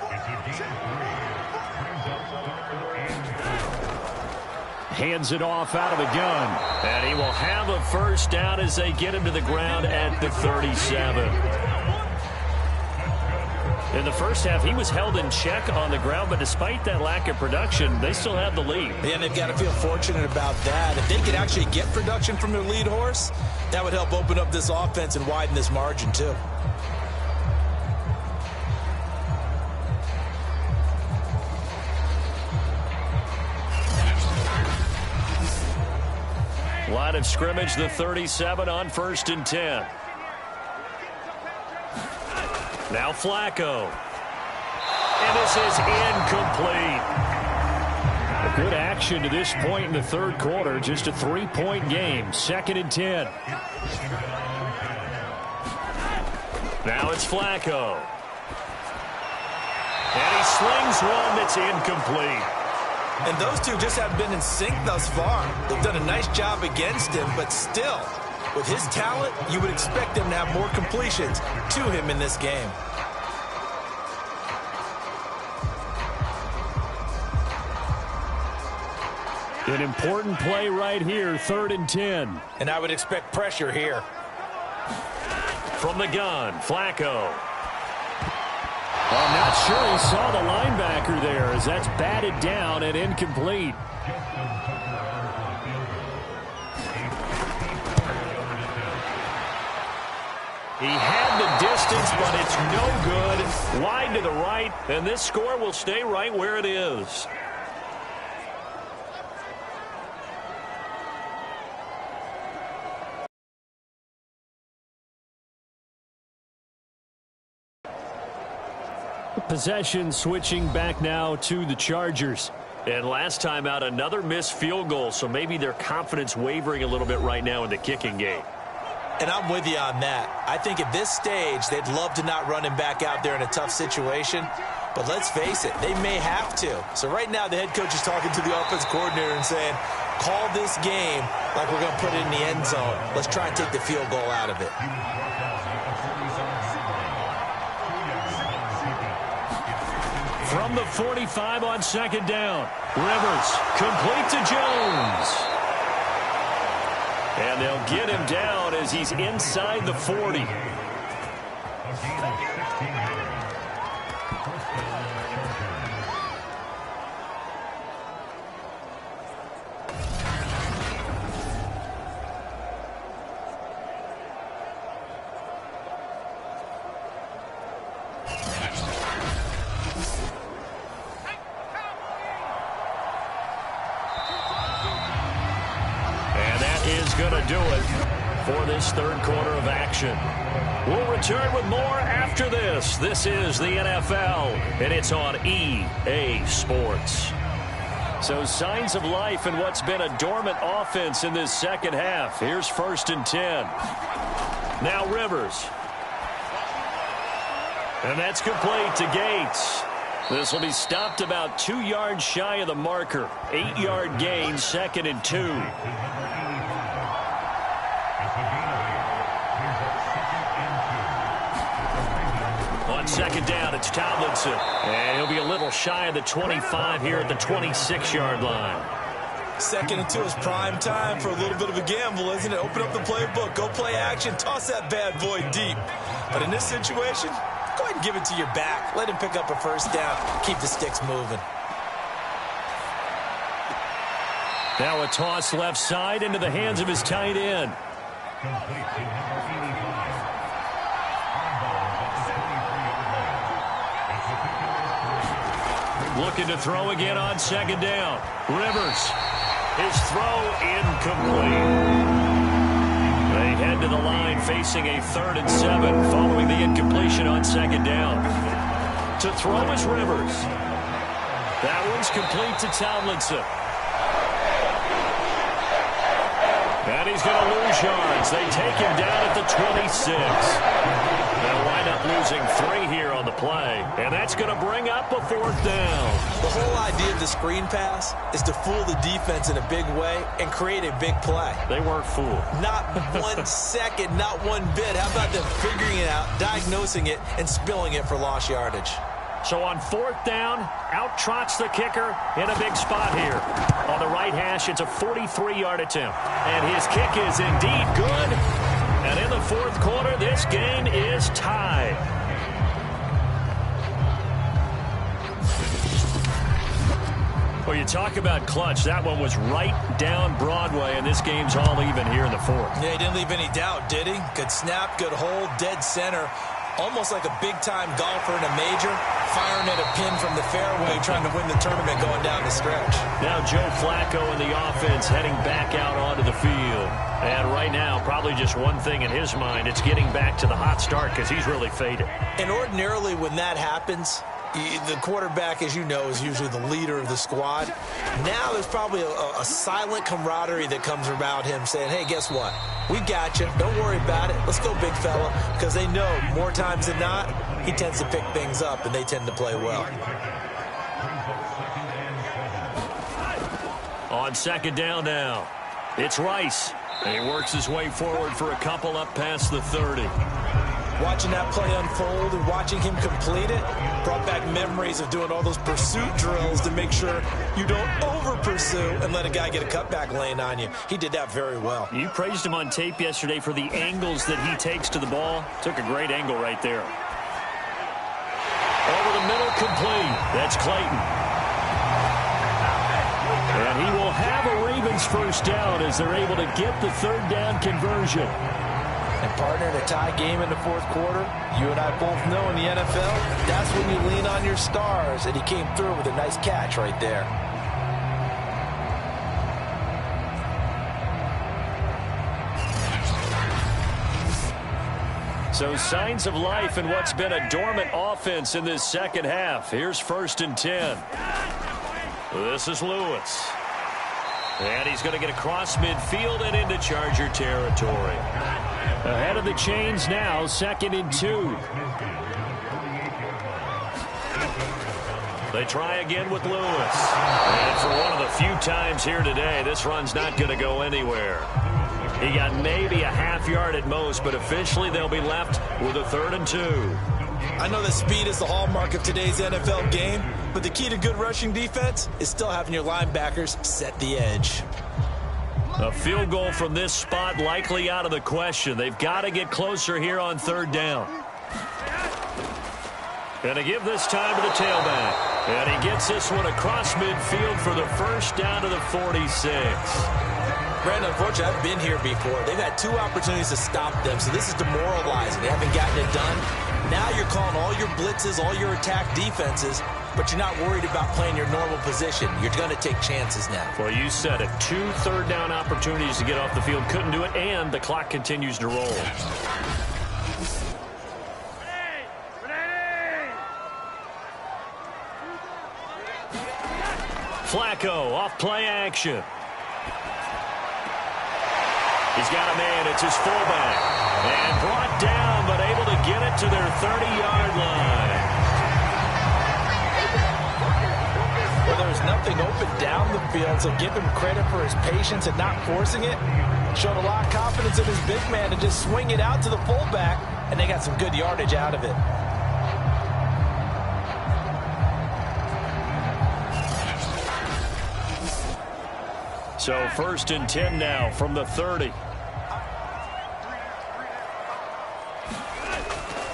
Hands it off out of the gun. And he will have a 1st down as they get him to the ground at the 37. In the first half, he was held in check on the ground, but despite that lack of production, they still have the lead. And they've got to feel fortunate about that. If they could actually get production from their lead horse, that would help open up this offense and widen this margin too. Line of scrimmage, the 37 on 1st and 10. Now Flacco. And this is incomplete. A good action to this point in the 3rd quarter. Just a 3-point game. 2nd and 10. Now it's Flacco. And he slings one that's incomplete. And those two just haven't been in sync thus far. They've done a nice job against him, but still, with his talent, you would expect him to have more completions to him in this game. An important play right here, 3rd and 10. And I would expect pressure here. From the gun, Flacco. I'm not sure he saw the linebacker there as that's batted down and incomplete. He had the distance, but it's no good. Wide to the right, and this score will stay right where it is. Possession switching back now to the Chargers. And last time out, another missed field goal, so maybe their confidence wavering a little bit right now in the kicking game. And I'm with you on that. I think at this stage, they'd love to not run him back out there in a tough situation. But let's face it, they may have to. So right now, the head coach is talking to the offense coordinator and saying, call this game like we're going to put it in the end zone. Let's try and take the field goal out of it. From the 45 on 2nd down. Rivers complete to Jones. And they'll get him down as he's inside the 40. Going to do it for this 3rd quarter of action. We'll return with more after this. This is the NFL, and it's on EA Sports. So signs of life in what's been a dormant offense in this second half. Here's 1st and 10. Now Rivers. And that's complete to Gates. This will be stopped about 2 yards shy of the marker. 8-yard gain, 2nd and 2. On 2nd down, it's Tomlinson. And he'll be a little shy of the 25 here at the 26-yard line. 2nd and 2 is prime time for a little bit of a gamble, isn't it? Open up the playbook, go play action, toss that bad boy deep. But in this situation, go ahead and give it to your back. Let him pick up a 1st down. Keep the sticks moving. Now a toss left side into the hands of his tight end. Looking to throw again on 2nd down. Rivers. His throw incomplete. They head to the line facing a 3rd and 7 following the incompletion on 2nd down. To throw is Rivers. That one's complete to Tomlinson. And he's going to lose yards. They take him down at the 26. They'll wind up losing 3 here on the play. And that's going to bring up a 4th down. The whole idea of the screen pass is to fool the defense in a big way and create a big play. They weren't fooled. Not 1 second, not 1 bit. How about them figuring it out, diagnosing it, and spilling it for lost yardage? So on 4th down, out trots the kicker in a big spot here. On the right hash, it's a 43-yard attempt. And his kick is indeed good. And in the 4th quarter, this game is tied. Well, you talk about clutch. That one was right down Broadway, and this game's all even here in the 4th. Yeah, he didn't leave any doubt, did he? Good snap, good hold, dead center. Almost like a big-time golfer in a major, firing at a pin from the fairway, trying to win the tournament going down the stretch. Now Joe Flacco and the offense heading back out onto the field. And right now, probably just one thing in his mind, it's getting back to the hot start because he's really faded. And ordinarily when that happens, the quarterback, as you know, is usually the leader of the squad. Now there's probably a silent camaraderie that comes around him saying, hey, guess what? We got you. Don't worry about it. Let's go, big fella. Because they know more times than not, he tends to pick things up, and they tend to play well. On 2nd down now, it's Rice. And he works his way forward for a couple up past the 30. Watching that play unfold and watching him complete it brought back memories of doing all those pursuit drills to make sure you don't over-pursue and let a guy get a cutback lane on you. He did that very well. You praised him on tape yesterday for the angles that he takes to the ball. Took a great angle right there. Over the middle, complete. That's Clayton. And he will have a Ravens first down as they're able to get the third down conversion. And partner, in a tie game in the fourth quarter, you and I both know in the NFL, that's when you lean on your stars. And he came through with a nice catch right there. So signs of life in what's been a dormant offense in this second half. Here's 1st and 10. This is Lewis. And he's going to get across midfield and into Charger territory. Ahead of the chains now, 2nd and 2. They try again with Lewis. And for one of the few times here today, this run's not going to go anywhere. He got maybe a half yard at most, but officially they'll be left with a 3rd and 2. I know that speed is the hallmark of today's NFL game, but the key to good rushing defense is still having your linebackers set the edge. A field goal from this spot likely out of the question. They've got to get closer here on 3rd down. Going to give this time to the tailback. And he gets this one across midfield for the first down to the 46. Brandon, unfortunately, I've been here before. They've had 2 opportunities to stop them, so this is demoralizing. They haven't gotten it done. Now you're calling all your blitzes, all your attack defenses, but you're not worried about playing your normal position. You're going to take chances now. Well, you said it. 2 third down opportunities to get off the field. Couldn't do it, and the clock continues to roll. Flacco off play action. He's got a man. It's his fullback. And brought down, but able to get it to their 30-yard line. Well, there's nothing open down the field, so give him credit for his patience and not forcing it. Showed a lot of confidence in his big man to just swing it out to the fullback, and they got some good yardage out of it. So 1st and 10 now from the 30.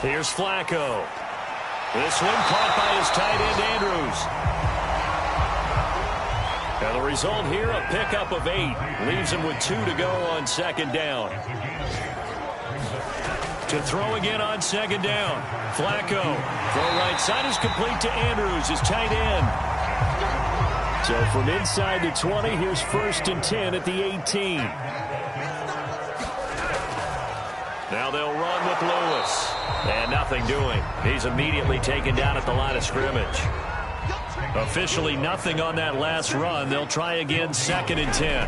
Here's Flacco. This one caught by his tight end, Andrews. And the result here, a pickup of 8. Leaves him with 2 to go on 2nd down. To throw again on 2nd down. Flacco. Throw right side is complete to Andrews, his tight end. So from inside the 20, here's 1st and 10 at the 18. Now they'll run with Lewis. And nothing doing. He's immediately taken down at the line of scrimmage. Officially nothing on that last run. They'll try again 2nd and 10.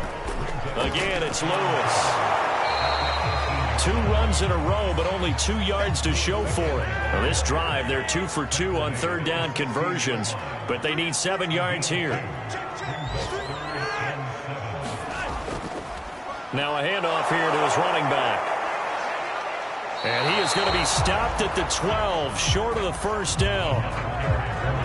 Again, it's Lewis. 2 runs in a row, but only 2 yards to show for it. Now this drive, they're 2 for 2 on 3rd down conversions, but they need 7 yards here. Now a handoff here to his running back. And he is going to be stopped at the 12, short of the 1st down.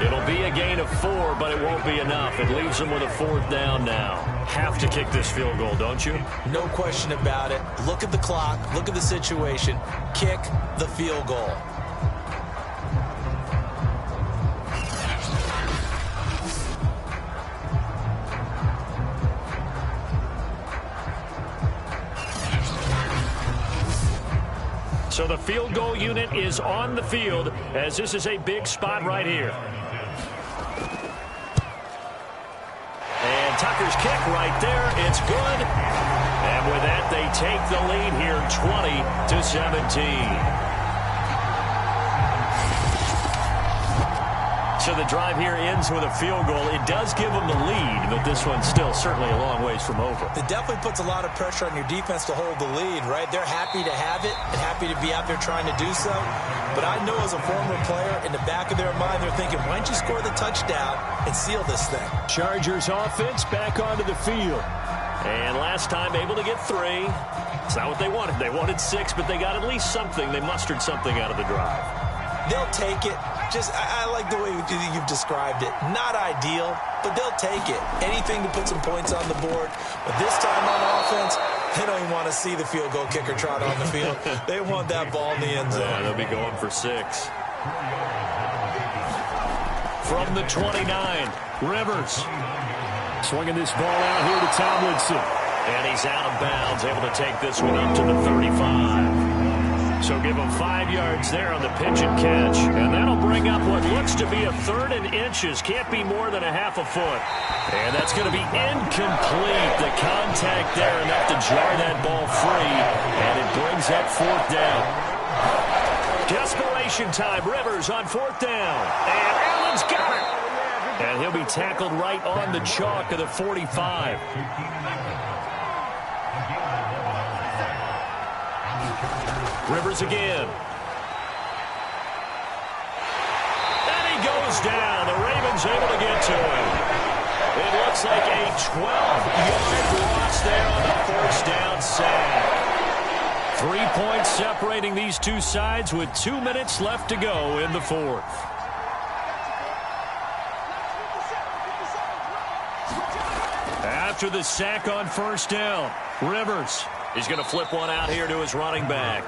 It'll be a gain of 4, but it won't be enough. It leaves him with a 4th down now. Have to kick this field goal, don't you? No question about it. Look at the clock. Look at the situation. Kick the field goal. So the field goal unit is on the field as this is a big spot right here. And Tucker's kick right there. It's good. And with that, they take the lead here 20-17. So the drive here ends with a field goal. It does give them the lead, but this one's still certainly a long ways from over. It definitely puts a lot of pressure on your defense to hold the lead, right? They're happy to have it and happy to be out there trying to do so. But I know as a former player, in the back of their mind, they're thinking, why don't you score the touchdown and seal this thing? Chargers offense back onto the field. And last time able to get 3. It's not what they wanted. They wanted 6, but they got at least something. They mustered something out of the drive. They'll take it. I like the way you've described it. Not ideal, but they'll take it. Anything to put some points on the board. But this time on offense, they don't even want to see the field goal kicker trot on the field. They want that ball in the end zone. Yeah, they'll be going for 6. From the 29, Rivers. Swinging this ball out here to Tomlinson. And he's out of bounds, able to take this one up to the 35. So give him 5 yards there on the pitch and catch. And that'll bring up what looks to be a 3rd and inches. Can't be more than a half a foot. And that's going to be incomplete. The contact there enough to jar that ball free. And it brings up 4th down. Desperation time. Rivers on 4th down. And Allen's got it. And he'll be tackled right on the chalk of the 45. Rivers again. And he goes down. The Ravens able to get to him. It looks like a 12-yard loss there on the 1st down sack. 3 points separating these two sides with 2 minutes left to go in the 4th. After the sack on 1st down, Rivers is going to flip one out here to his running back.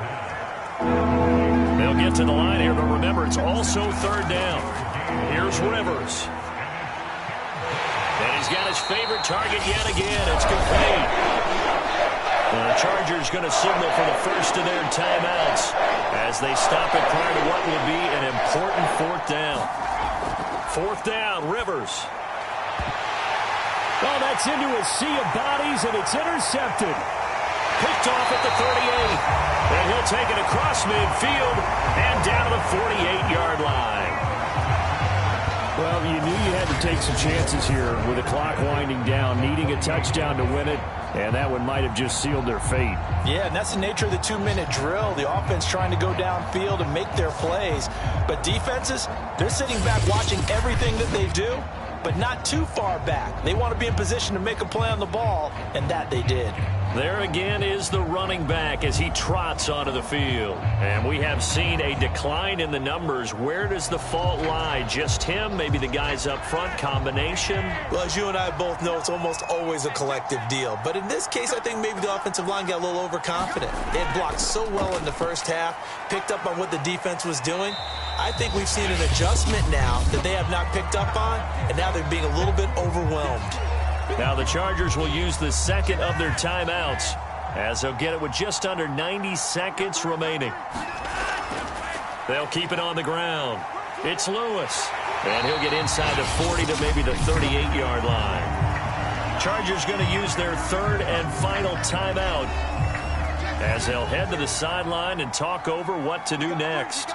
They'll get to the line here, but remember, it's also 3rd down. Here's Rivers. And he's got his favorite target yet again. It's complete. The Chargers going to signal for the first of their timeouts as they stop it prior to what will be an important 4th down. 4th down, Rivers. Oh, that's into a sea of bodies, and it's intercepted. Picked off at the 38. And he'll take it across midfield and down to the 48-yard line. Well, you knew you had to take some chances here with the clock winding down, needing a touchdown to win it, and that one might have just sealed their fate. Yeah, and that's the nature of the 2-minute drill. The offense trying to go downfield and make their plays. But defenses, they're sitting back watching everything that they do, but not too far back. They want to be in position to make a play on the ball, and that they did. There again is the running back as he trots onto the field. And we have seen a decline in the numbers. Where does the fault lie? Just him? Maybe the guys up front? Combination? Well, as you and I both know, it's almost always a collective deal. But in this case, I think maybe the offensive line got a little overconfident. They had blocked so well in the first half, picked up on what the defense was doing. I think we've seen an adjustment now that they have not picked up on, and now they're being a little bit overwhelmed. Now the Chargers will use the second of their timeouts as they'll get it with just under 90 seconds remaining. They'll keep it on the ground. It's Lewis. And he'll get inside the 40 to maybe the 38-yard line. Chargers going to use their 3rd and final timeout as they'll head to the sideline and talk over what to do next.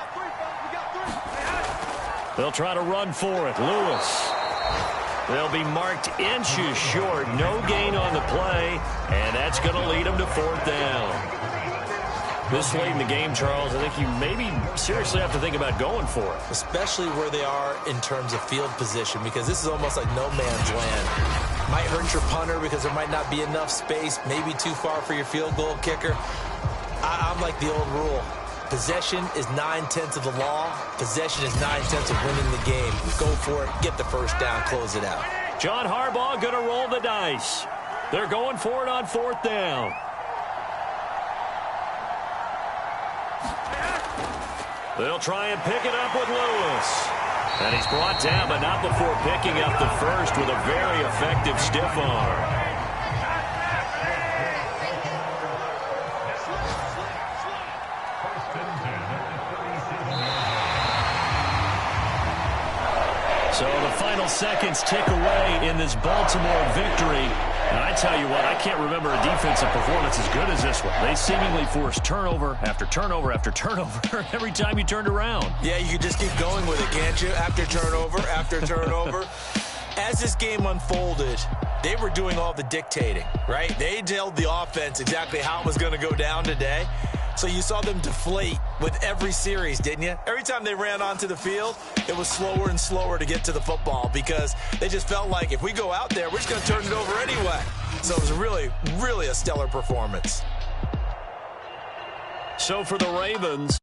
They'll try to run for it. Lewis. They'll be marked inches short. No gain on the play, and that's going to lead them to 4th down. This late in the game, Charles, I think you maybe seriously have to think about going for it. Especially where they are in terms of field position, because this is almost like no man's land. Might hurt your punter because there might not be enough space, maybe too far for your field goal kicker. I'm like the old rule. Possession is 9/10 of the law. Possession is 9/10 of winning the game. Go for it. Get the first down. Close it out. John Harbaugh going to roll the dice. They're going for it on 4th down. They'll try and pick it up with Lewis. And he's brought down, but not before picking up the first with a very effective stiff arm. So the final seconds tick away in this Baltimore victory. And I tell you what, I can't remember a defensive performance as good as this one. They seemingly forced turnover after turnover after turnover every time you turned around. Yeah, you could just keep going with it, can't you? After turnover, after turnover. As this game unfolded, they were doing all the dictating, right? They told the offense exactly how it was going to go down today. So you saw them deflate with every series, didn't you? Every time they ran onto the field, it was slower and slower to get to the football because they just felt like if we go out there, we're just going to turn it over anyway. So it was really, really a stellar performance. So for the Ravens,